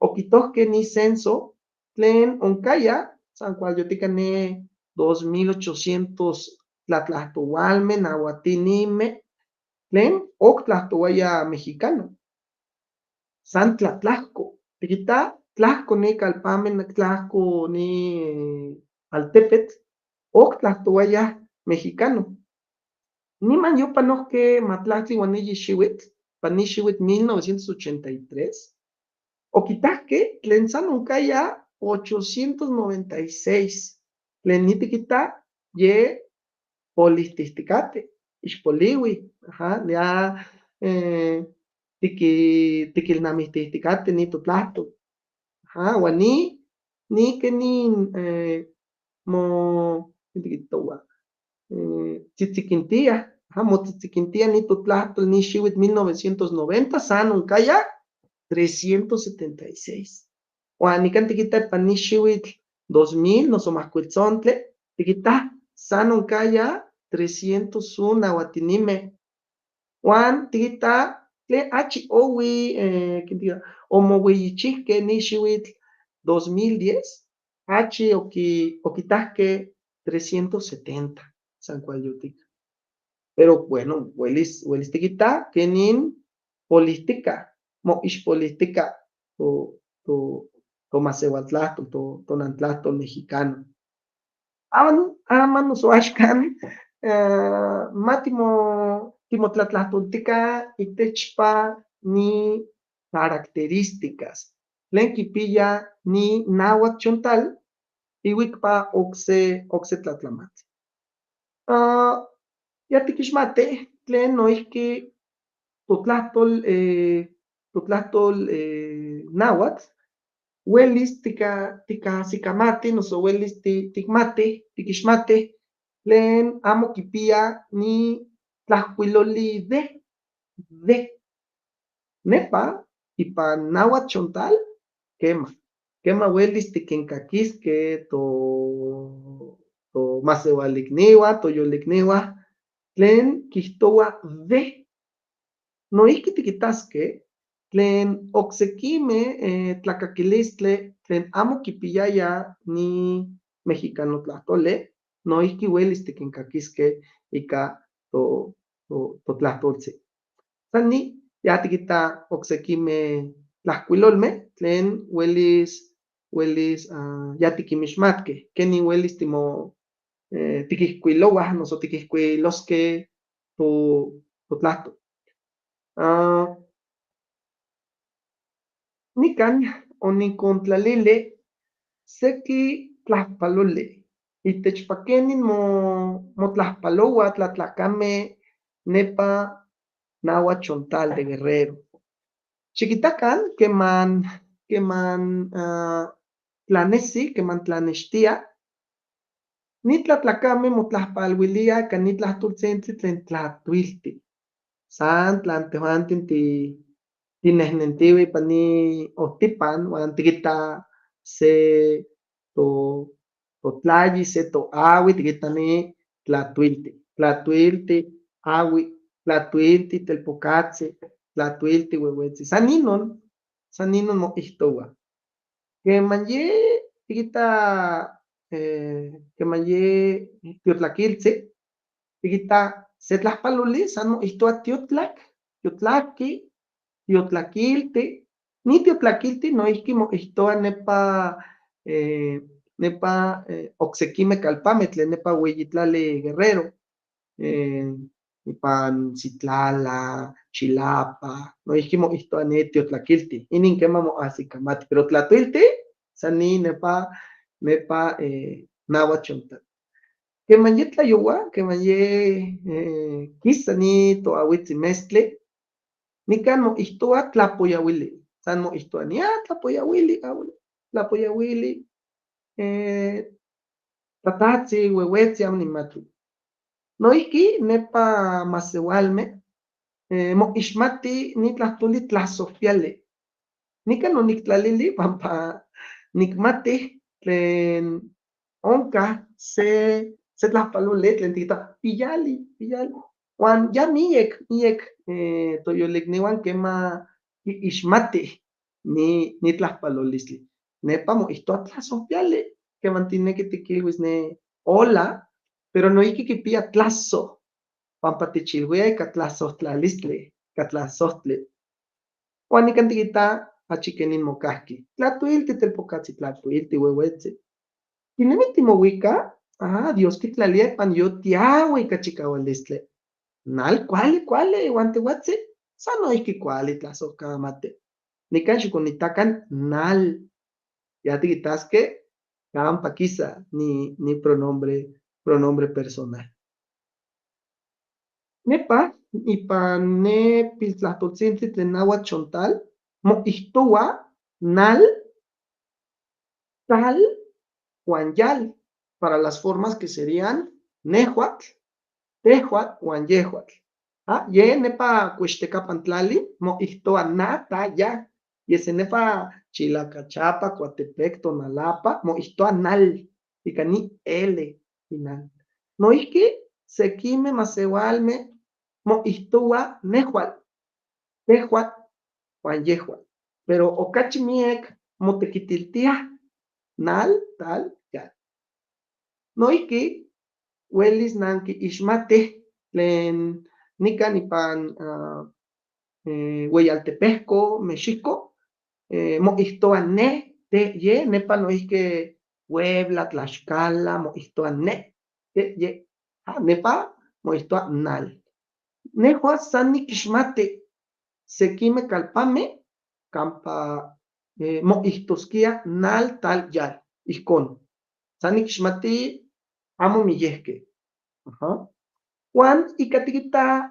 okitohkeh ni censo tlen onkaya san kualyotika ne 2800 tlatlahtoualmeh nauatinimeh tlen oktlahtouaya mexicano, san tlatlahko. Tikita tlahko ni kalpanmeh, tlahko ni altepetl oktlahtouayah mexicano. Niman yopanohkeh matlahtli uan eyi xiuitl, ipan ni xiuitl 1983, okitahkeh tlen san onkaya 896, tlen nitikita yeh polihtihtikateh, ixpoliuih, aha, ya tikilnamihtihtikateh ni totlahtol. Aha, uan ni kenin ken tikihtowa, tzitzikintiah, aha, motzihtzikintiah ni totlahtol ni xiuitl 1990 san onkaya 376. Uan nikan tikita ipan ni xiuitl 2000 noso mahkuiltzontli, tikitah san onkaya 301 nauatinimeh. Uan tikita tlen achi owi ken tikita omoueyichihkeh ni xiuitl 2010, achi okitahkeh 370 san kualyotika. Pero bueno, uelis tikita kenin polihtikah, moixpolihtikah tomasewaltlahtol, tonantlahtol mexicano. Aman noso axkan timotlatlahtoltikah itechpa ni características tlen kipia ni nahuatl chontal iuikpa okse tlatlamantli. Ya tikixmateh tlen noihki totlahtol nahuatl uelis tikahsikamatih noso uelis tikmatih, tikixmatih tlen amo kipia ni tlahkuiloli de. Nepa ipan nahuatl chontal, kemah uelis tikinkakiskeh tomaseualikniuan, toyolikniuan tlen kihtowa de. Noihki tikitaskeh tlen oksekimeh tlakakilistli tlen amo kipiaya ni mexicano tlahtoli, noihki uelis tikinkakiskeh ika totlahtoltzin. San ni ya tikita oksekimeh tlahkuilolmeh tlen uelis ya tikinmixmatkeh kenin uelis tikihkuilouah noso tikihkuiloskeh totlahtol. Nikan onikontlalili seki tlahpaloli itechpa kenin motlahpaloua tlatlakameh nepa nahuatl chontal de Guerrero. Xikitakan keman tlanesi, keman tlanextia, ni tlatlakameh motlahpaluiliah ika ni tlahtoltzintli tlen tlatuilti. San tlan tehuantin tinehnentiueh ipan ni ohtipan uan tikita se totlayi, se toaui, tikita ni tlatuilti, tlatuilti aui, tlatuilti telpokatzi, tlatuilti ueuetzi, san ninon mokihtowa. Keman yeh tikita keman yeh tiotlakiltzi, tikita se tlahpaloli san moihtowa tiotlak, tiotlaki, tiotlakilti. Ni tiotlakilti noihki moihtowa nepa oksekimeh kalpanmeh tlen nepa ueyi tlali Guerrero, ipan Citlala, Chilapa, noihki moihtowa ne tiotlakilti, inin kemah moahsikamati, pero tlatuilti san nin nepa nahuatl chontal. Keman yeh tlayoua, keman yeh kisa ni toauitzin mestli, nikan moihtowa tlapoyauili, san moihtowa niah tlapoyauili, tlapoyauili, tatahtzi, ueuetzi, amo nimati. Noihki nepa maseualmeh moixmatih ni tlahtoli tlasohpiali. Nikan oniktlalili pampa nikmatih tlen onkah se tlahpaloli tlen tikita piyali, Juan ya miyek toyolikniwan kema ixmati ni tlahpalolisli. Nepa moihtoa tlasohpiali, kemantineki tikilwis ne hola, pero noihki kipia tlaso, pampa techilwia ika tlasohtlalistli, ika tlasohtli. Juan nikan tikita achi kenin mokahki. Tlatuilti telpokatzi, tlatuilti wewetzi. Tinemi timowika, Dios kitlalia ipan yotiaui ika chikaualistli. Nal kuali iuan tiuatzi, san noihki kuali tlasohkamati. Nikan xikonitakan nal. Ya tikitaskeh kampa kisa ni pronombre personal. Nepa ipan ne piltlahtoltzintli tlen nauatl chontal moihtoua nal, tal uan yal para las formas que serían nehuatl, tehuatl uan yehuatl. Ye nepa cuixtecapan tlali moihtoua na ta ya. Yese nepa Chilacachapa, Coatepec, Tonalapa moihtoua nal, ika ni L inal. Noihki sekimeh maseualmeh moihtoua nehuatl, tehuatl uan yehuatl, pero okachi miek motekitiltiah nal, tal, yal. Noihki uelis nankiixmatih tlen nikan ipan Ueyaltepehko, Mexiko, moihtoua ne, te, ye, nepa noihki Puebla, Tlaxcala moihtoua ne, te, ye. Nepa moihtoua nal. Nehuatl san nikixmati sekimeh kalpameh kampa moihtoskia nal, tal, yal, ihkon. San nikixmati amo miyehkeh. Uan ika tikita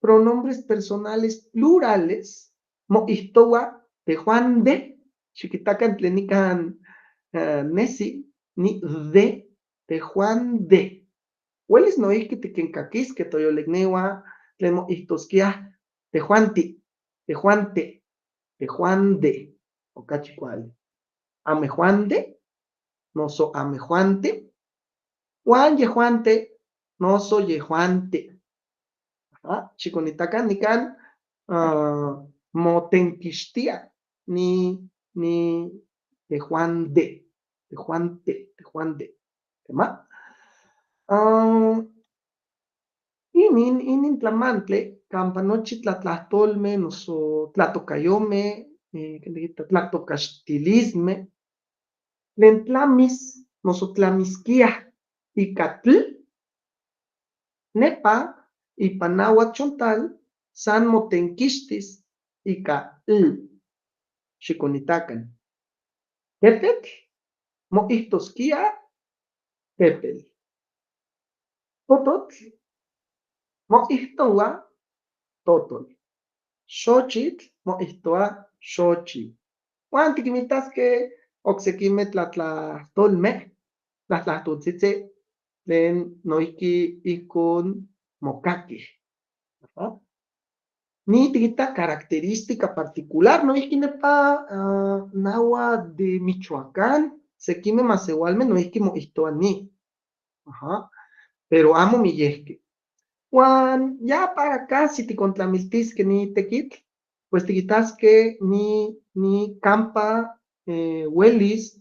pronombres personales plurales moihtoua tehuan de, xikitakan tlen nikan nesi, ni de, tehuan de. Uelis noihki tikinkakiskeh toyolikniuan tlen moihtoskiah tehuanti, tehuante, tehuande, okachi kuali. Amejuande, noso amejuante, uan yehuante, noso yehuante. Xikonitakan nikan motenkixtia ni tehuande, tehuante, tehuande. Kema. Inin tlamantli kampa nochi tlatlahtolmeh noso tlatokayomeh, tlatokaxtilismeh, tlen tlamis noso tlamiskiah ika tl, nepa ipan nauatl chontal san motenkixtis ika l. Xikonitakan. Tepetl moihtoskia tepetl. Tototl moihtoua totol. Xochitl moihtoua xochitl. Uan tikinmitaskeh oksekimeh tlatlahtolmeh, tlatlahtoltzitzeh tlen noihki ihkon mokakih. Nitikita característica particular noihki nepa nauatl de Michoacán, sekimeh maseualmeh noihki moihtoua ni. Pero amo miyehkeh. Uan ya para casi tikontlamiltiskeh ni tekitl, pues tikitaskeh ni kampa uelis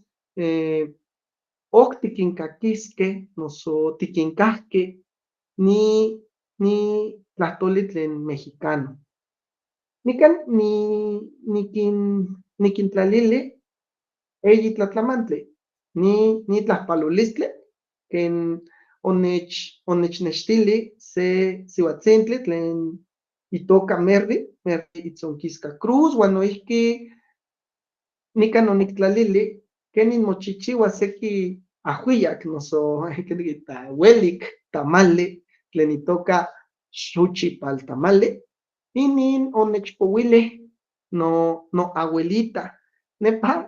ok tikinkakiskeh noso tikinkahkeh ni tlahtoli tlen mexicano. Nikan nikintlalili eyi tlatlamantli, ni tlahpalolistli ken onechnextili se siuatzintli tlen itoka Merry Itzonquisca Cruz, uan noihki nikan oniktlalili kenin mochichiua seki ajuiyak noso uelik tamali tlen itoka xuchipaltamali. Inin onechpouilih noabuelita. Nepa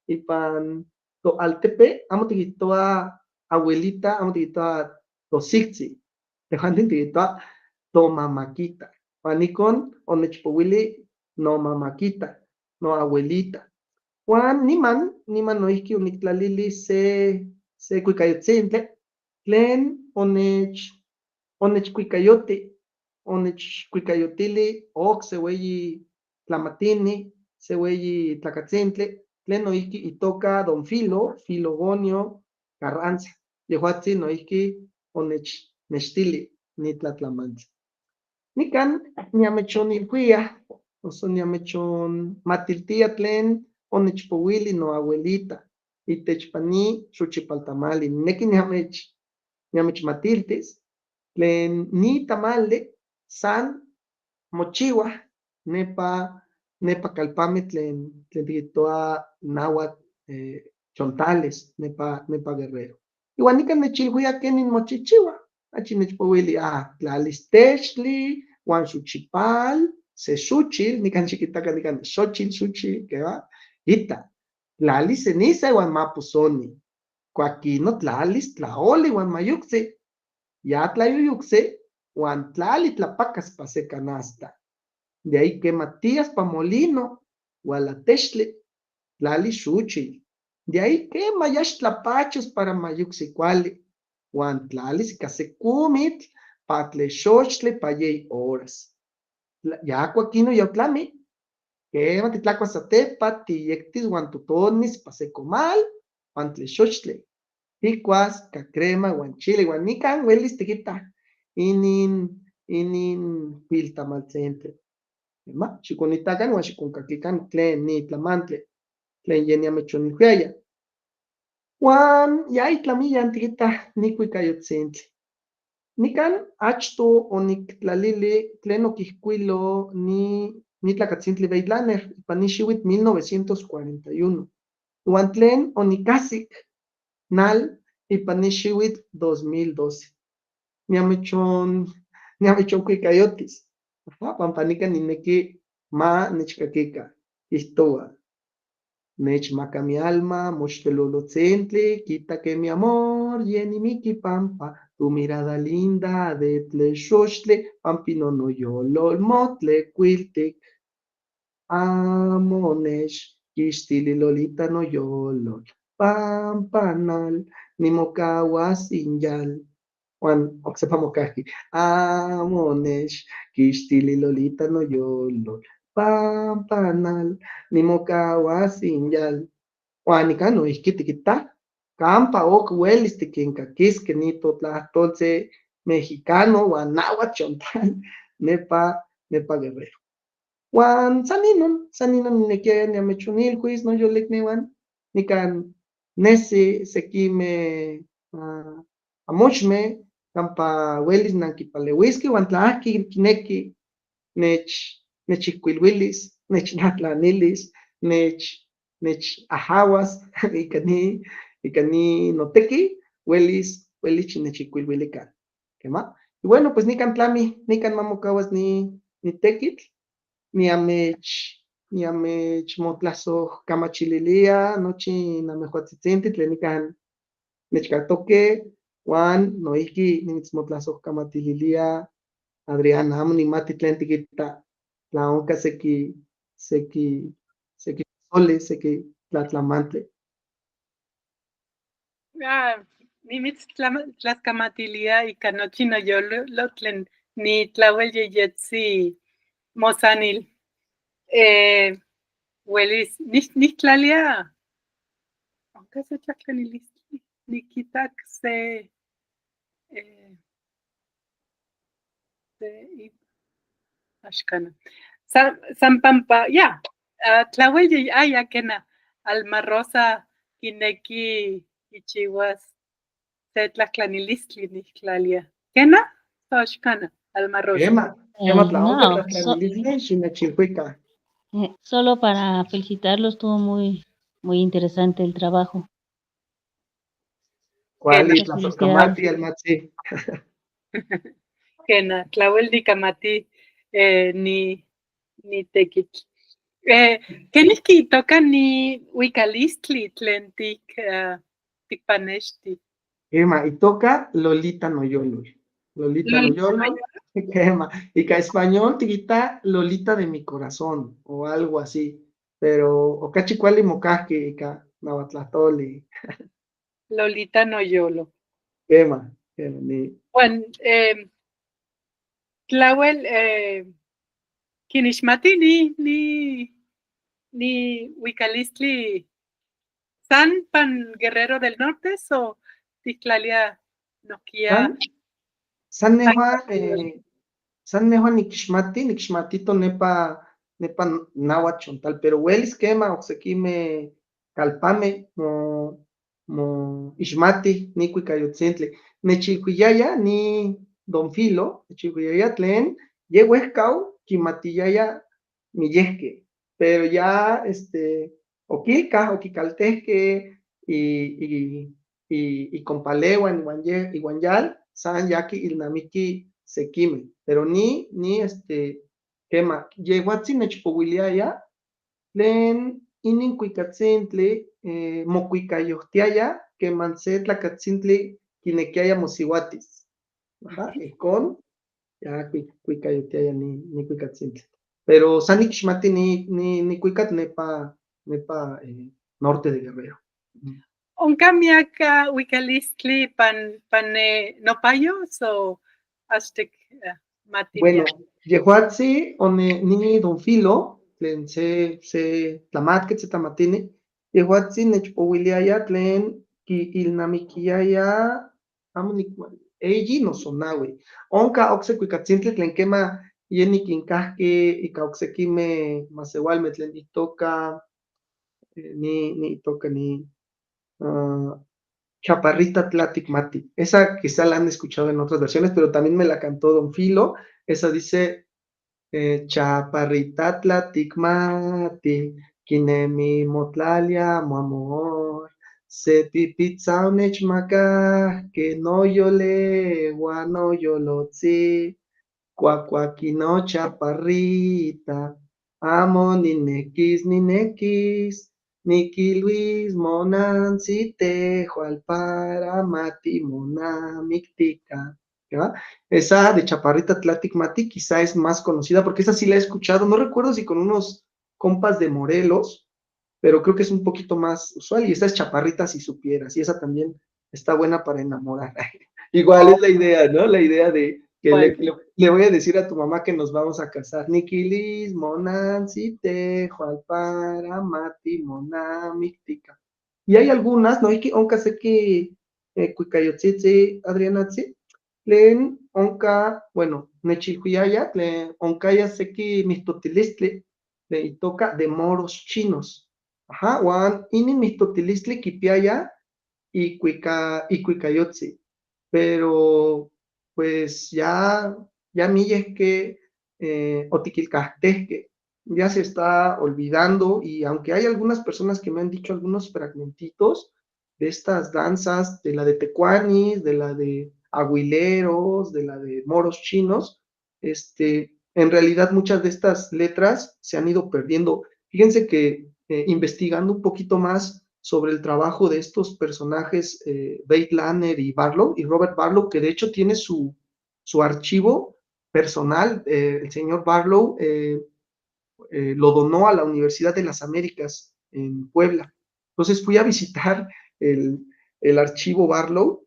ipan toaltepe amo tikihtoua abuelita, amo tikihtoua tosihtzi, tejuantin tikihtoua tomamakita. Uan ikon onechpouili nomamakita, noabuelita. Uan niman noihki oniktlalili se kuikayotzintli tlen onechkuikayoti onech cuicayotili, sewei tlamatini, sewei tlacatzintle, tlen noihki itoka Don Filogonio Carranza. Yehuatzin noihki nextili nitlatlamantli. Nikan niamechonilhuia, oso niamechonmatiltia tlen onechpouili noabuelita, itechpani xochipaltamali. Neki niamechmatiltis, tlen ni tamali san mochiwa nepa calpami tlen tikihtoa nahuatl chontales nepa Guerrero. Iuan nikan nechilhuia kenin mochichiua, achi nechpouili tlalis textli, uan xochipal, sexuchil, nikan xiquitaca nikan xochil, keva, ita, tlalis ceniza uan maposoni, cuaquino tlalis tlaoli uan mayuctzi, ya tlayuyuctzi, uan tlali tlapacas pa se canasta. De ahí quematías pa molino, ualatextli, tlali xuchil. De ahí quema yax tlapachos para mayuctzi cuali, uan tlalis ica se cumitl, pa tlexochtli pa yei horas. Ya cuaquino ya tlami, quema titlacuas satepa, tiyectis uan totonis pa se comal, uan tlexochtli. Ticuas ca crema uan chile, uan nican uelis tiquita inin piltamaltzintli. Xiconitacan uan xiconcaquican tlen nitlamantli, tlen ye niamechonilhuiaya. Uan ya itlamiyan tiquita nicuicayotzintli. Nican achto onictlalili tlen oquihcuilo nitlacatzintli Beitlaner, ipan ni xiuitl 1941. Uan tlen onicahsic nal ipan ni xiuitl 2012. Niamechoncuicayotis. Pampa nican nineki ma nechcaquica. Ihtoua, nechmaca mi alma, moxtelolotzintli, quita que mi amor, yenimiki pampa, tu mirada linda de tlexochtli, pampino no yolol motle cuiltic. Amonesh, quixtili lolita no yolol, pampanal, nimocahuas inyal. Juan, oxepa mocahqui. Amonesh, quixtili lolita no yolol, pampanal, nimocahuas inyal. Juan, nican noihqui tiquita, campa oc uelis tiquincaquisque nitotlahtoltzi mexicano, uan nahuatl chontal, nepa Guerrero. Juan, san inon ninequia niamechonilhuis noyolikniuan, nican nesi sequime amoxme, campa uelis nanquipaleuisque, uan tlahqui quinequi nechihcuiluilis, nechnahtlanilis, nechahauas, ica ni notequi, uelis nechihcuiluilican. ¿Quema? Y bueno, pues nican tlami, nican mamocahuas ni tequitl, niamechmotlasohcamachililia nochi namehuatzitzintli tlen nican nechcatoque, uan noihqui nimitzmotlasohcamatililia Adriana, amo nimati tlen tiquita tla onca seki soles, seki tlatlamantli. Nimitztlascamatilia ica nochi noyolo tlen nitlauel yeyetzi mosanil. Uelis nichtlalia onca se tlactlanilistli niquitac se axcana san pampa ya tlauel ya quena Alma Rosa quinequi quichiuas se tlactlanilistli nichtlalia. ¿Quena? Axcana, Alma Rosa. Quema tlaonca tlactlanilistli xinechilhuica. Solo para felicitarlo, estuvo muy interesante el trabajo. ¿Cuál es la soscamati, Almatzi? Quena, tlauel nicamati ni tequitl. Kenihki toca ni huicalistli tlen tikpanexti. Quema, y toca Lolita Noyolol. Lolita Noyolol, quema. Y que español tiquita Lolita de mi corazón, o algo así. Pero, ocachicuali mocasque, ica nahuatlatoli. Lolita Noyolo. Quema, ni. Bueno, Tlawel, kinishmati ni Huicalistli, ¿san pan Guerrero del Norte o Ticlalia Nokia? San Nehua Nikishmatito nepa náhuatl chontal, pero huelis quema oxequime calpame mo ixmati nicuicayotzintli. Nechilhuiyaya ni Don Filo, nechilhuiyaya tlen yehuehcau quimatiyaya miyehque, pero ya oquilca, oquicaltehque y compaleua iguan yal, san yaqui ilnamiki sequime, pero ni quema, yehuatzin nechpouiliaya, tlen inin cuicatzintli, mocuicayohtiaya, queman se tlacatzintli quinequiaya mosiuatis. Ajá, con ya cuicayohtiaya ni cuicatzintli. Pero san nikixmati ni cuicat nepa norte de Guerrero. Oncamiaca Huicalistli pan nopayos o aztec matimia? Bueno, yehuatzi ni Don Filo, tlen se tlamatque, se tlamatini, yehuatzi nechpouiliaya tlen ilnamiquiaya amo eyi nosonaui. Onca ocse cuicatzintli tlen quema yeni quincahque ica ocsequime maseualme tlen itoca Chaparrita Tlaticmati. Esa quizá la han escuchado en otras versiones, pero también me la cantó Don Filo. Esa dice, Chaparrita Tlaticmati, Kinemi Motlalia, mu amor, se pipitza nechmaca, que no yo le, no yo lo tzi, cuacuaquino chaparrita, amo ni nequis, Niki Luis Monancite, Jualpara, Mati, Monamictica. ¿Ya? Esa de Chaparrita Tlaticmati quizá es más conocida porque esa sí la he escuchado, no recuerdo si con unos compas de Morelos, pero creo que es un poquito más usual y esa es Chaparrita si supieras y esa también está buena para enamorar. Igual es la idea, ¿no? La idea de que Bueno. le voy a decir a tu mamá que nos vamos a casar. Niquilis, Monancite, Jualpara, Mati, Monamictica. Y hay algunas, ¿no? Hay que, aunque sé que Cuicayotzitzi, Adrianatzi, Len, onca, bueno, Nechilhuiyaya, Len, oncaya sé que Mistotilistli, le toca de moros chinos. Ajá, Juan, ini Mistotilistli, Kipiaya y Cuicayotzi. Pero pues ya milles que Otiquilcastesque ya se está olvidando y aunque hay algunas personas que me han dicho algunos fragmentitos de estas danzas, de la de tecuanis, de la de aguileros, de la de moros chinos, en realidad muchas de estas letras se han ido perdiendo. Fíjense que investigando un poquito más sobre el trabajo de estos personajes, Bate Lanner y Barlow, y Robert Barlow, que de hecho tiene su archivo personal. El señor Barlow lo donó a la Universidad de las Américas en Puebla. Entonces fui a visitar el archivo Barlow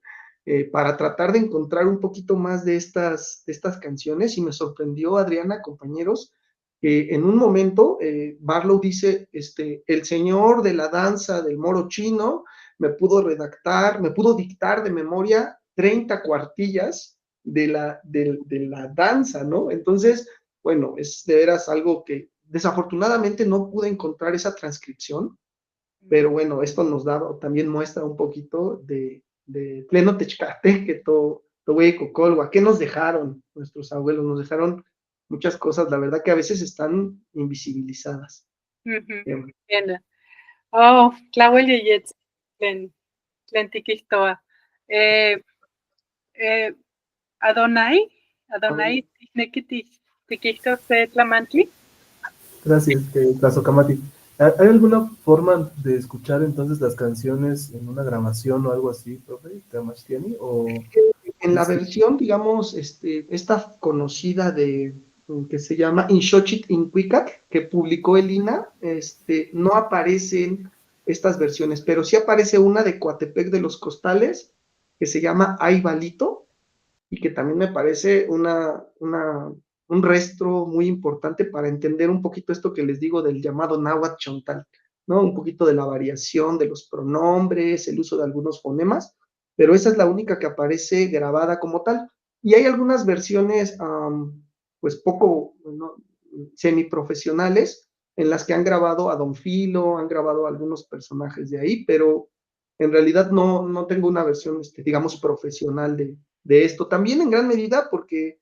para tratar de encontrar un poquito más de estas canciones y me sorprendió, Adriana, compañeros, que en un momento Barlow dice, el señor de la danza del moro chino me pudo dictar de memoria 30 cuartillas de la danza, ¿no? Entonces, bueno, es de veras algo que desafortunadamente no pude encontrar esa transcripción, pero bueno, esto nos da, también muestra un poquito de pleno techcate que todo cocolwa, ¿qué nos dejaron nuestros abuelos? Nos dejaron muchas cosas, la verdad que a veces están invisibilizadas. Bien. Oh, Tlawel Yeyetz, tlen tiquihtoa. Adonai, tiquihtos se tlamantli. Gracias, Tlazocamati. ¿Hay alguna forma de escuchar entonces las canciones en una grabación o algo así, profe? ¿Tamashtiani? En la versión, digamos, esta conocida que se llama Inxochitl Incuicac, que publicó el INA, no aparecen estas versiones, pero sí aparece una de Coatepec de los Costales, que se llama Ay Balito, y que también me parece un rastro muy importante para entender un poquito esto que les digo del llamado náhuatl chontal, ¿no? Un poquito de la variación de los pronombres, el uso de algunos fonemas, pero esa es la única que aparece grabada como tal. Y hay algunas versiones, pues poco, ¿no?, semiprofesionales, en las que han grabado a Don Filo, han grabado a algunos personajes de ahí, pero en realidad no tengo una versión, digamos, profesional de esto. También en gran medida porque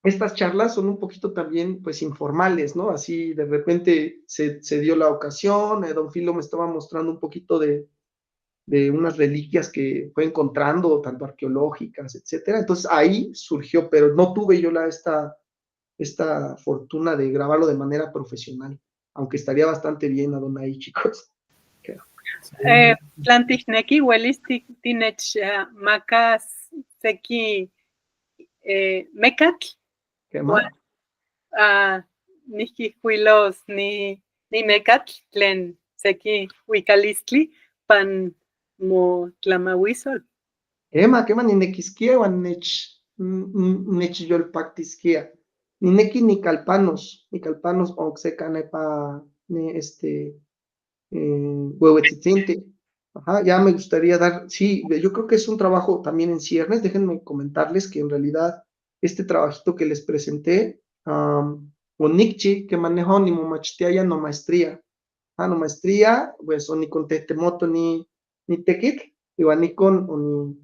estas charlas son un poquito también, pues, informales, ¿no? Así de repente se dio la ocasión, Don Filo me estaba mostrando un poquito de unas reliquias que fue encontrando, tanto arqueológicas, etcétera. Entonces ahí surgió, pero no tuve yo esta fortuna de grabarlo de manera profesional, aunque estaría bastante bien, Adonai, chicos. Tlantichneki uelis macas seki mecatl, ¿Qué más? nihquihcuilos ni mecatl tlen seki huicalistli pan motlamauisol. Quema, ninequisquia uan nechyolpactisquia. Nineki nicalpanos ocseca nepa huehuetzitzintli. Ajá, ya me gustaría dar, sí, yo creo que es un trabajo también en ciernes. Déjenme comentarles que en realidad este trabajito que les presenté, Onikchi, que manejó ni momachtiaya no maestría. No maestría, pues, o ni con tetemoto ni tequitl, igual ni con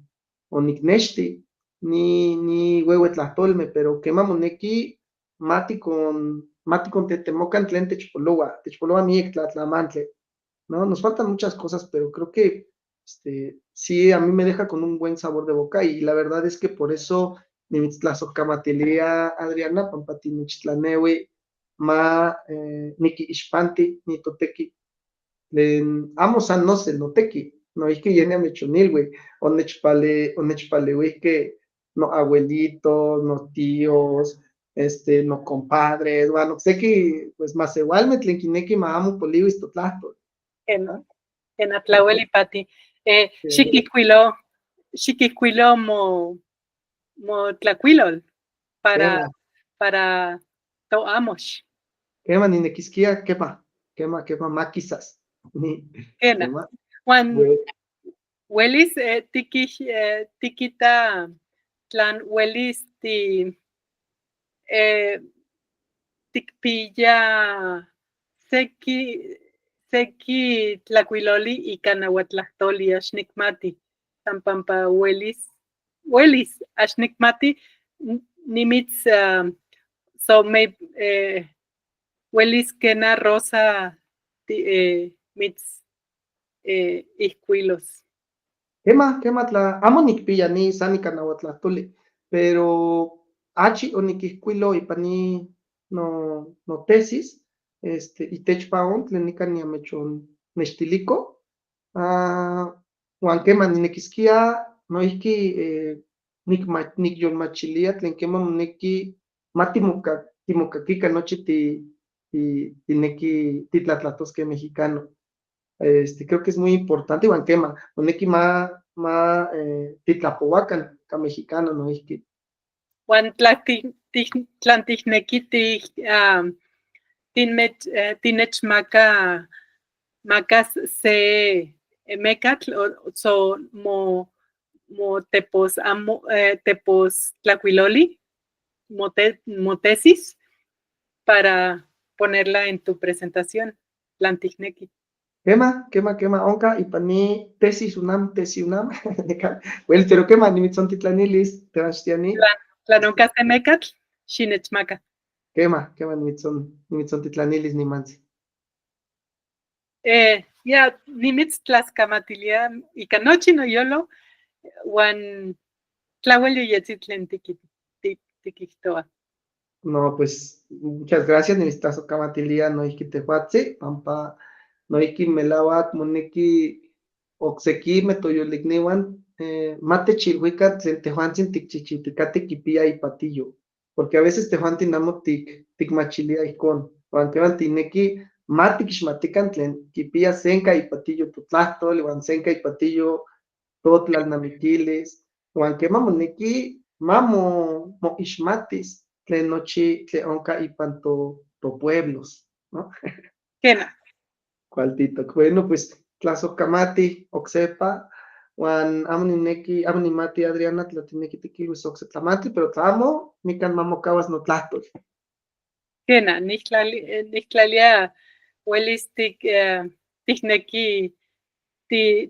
oniknexti, ni huehuetlahtolme, pero quemamoneki mati con tetemocan tlen techpoloa ni tlatlamantle, ¿no? Nos faltan muchas cosas, pero creo que sí, a mí me deja con un buen sabor de boca, y la verdad es que por eso Nimitztlazocamatelea, Adriana, Pampatinichtlanewi, ma Niki Ishpanti, ni Toteki, amo san no se noteki, no es que llene a mechonil, güey, onechpale, güey, que no abuelitos, no tíos, no compadres, bueno, sé que, pues, más igual me tlenquineki ma amo poligo istotlasto. En Atlahuelipati. Xiquihcuilo mo tlacuilol para toamox. Quema, ni nequisquia, quema, maquisas. Quena. Juan Huelis tiquita tlan huelis ticpilla seki tlacuiloli y canahuatlahtoli axnicmati. Tampampa huelis axnicmati nimitz so me huelis quena rosa mitz ihcuilos. Quema, amo nicpilla ni sani canahuatlahtoli, pero achi o niquihcuilo y pani no tesis, y techpaon tlenica ni amechon nechtilico, huan quema ninequisquia noihki nicyolmachilia tlen quema moneki timocaquica nochi tineki titlatlatosque mexicano. Creo que es muy importante, igual quema, moneki ma titlapohuacan ca mexicano, ¿no? Juan tlantichneki tinechmaca macas se mecatl so mo tepos tlacuiloli, tesis, para ponerla en tu presentación, tlantichneki. Quema, onca, y pani tesis unam, well, pero quema, ni mitzontitlanilis, teranchtiani. Tlanonca se mecatl, xinechmaca. Quema, ni mitzontitlanilis ni mansi. Ya, nimitztlascamatilia, y canochi no yolo, Juan tlahuelio yetzitlen tiquihtoa. No, pues, muchas gracias, Nimitztlasocamatilia, noihki tehuatzi, pampa, noihki melauac, moneki ocseki metoyolikniuan, mate chilhuica tlen tehuantzin tikchichiticati kipia ipatillo, porque a veces tehuantzin amo tikmachilia ijkon, uan keman tineki matikixmatikan tlen kipia senka ipatillo totlahtol, uan senka ipatillo totlalnamikilis, Juan que mamoneki, mamo, mo ishmatis, tlen nochi, tlen onka ipan to pueblos, ¿no? Kena. Cualtito. Bueno, pues, tlazohkamati, oksepa, Juan amo nimati Adriana, tlatineki tikiluis oksetlamati, pero tlamo, nikan mamokawas notlahtol. Kena, nihtlalia uelis tikneki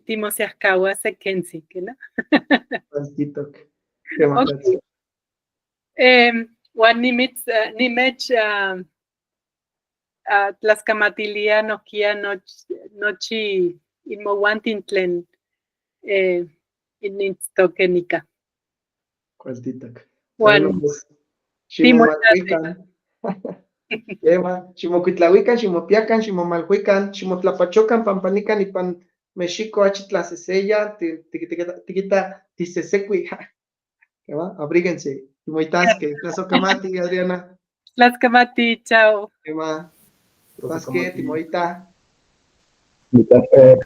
timosiahkaua se kensi, kena. Cualtito. Okay. Juan nimech tlaskamatilia nokia nochi inmowantin tlen inintztokenika. Cualtito. Juan, Bueno, pues, ximomalhuican. Eva, ximocuitlahuican, ximopiacan, ximomalhuican, ximotlapachocan, pampanican, ipan México, achitlaseseya, tiquita, tisesecui. Eva, abríguense. Timoitasque, tlazohkamati, Adriana. Tlaskamati, chao. Eva, tasque, timoita. Mi café.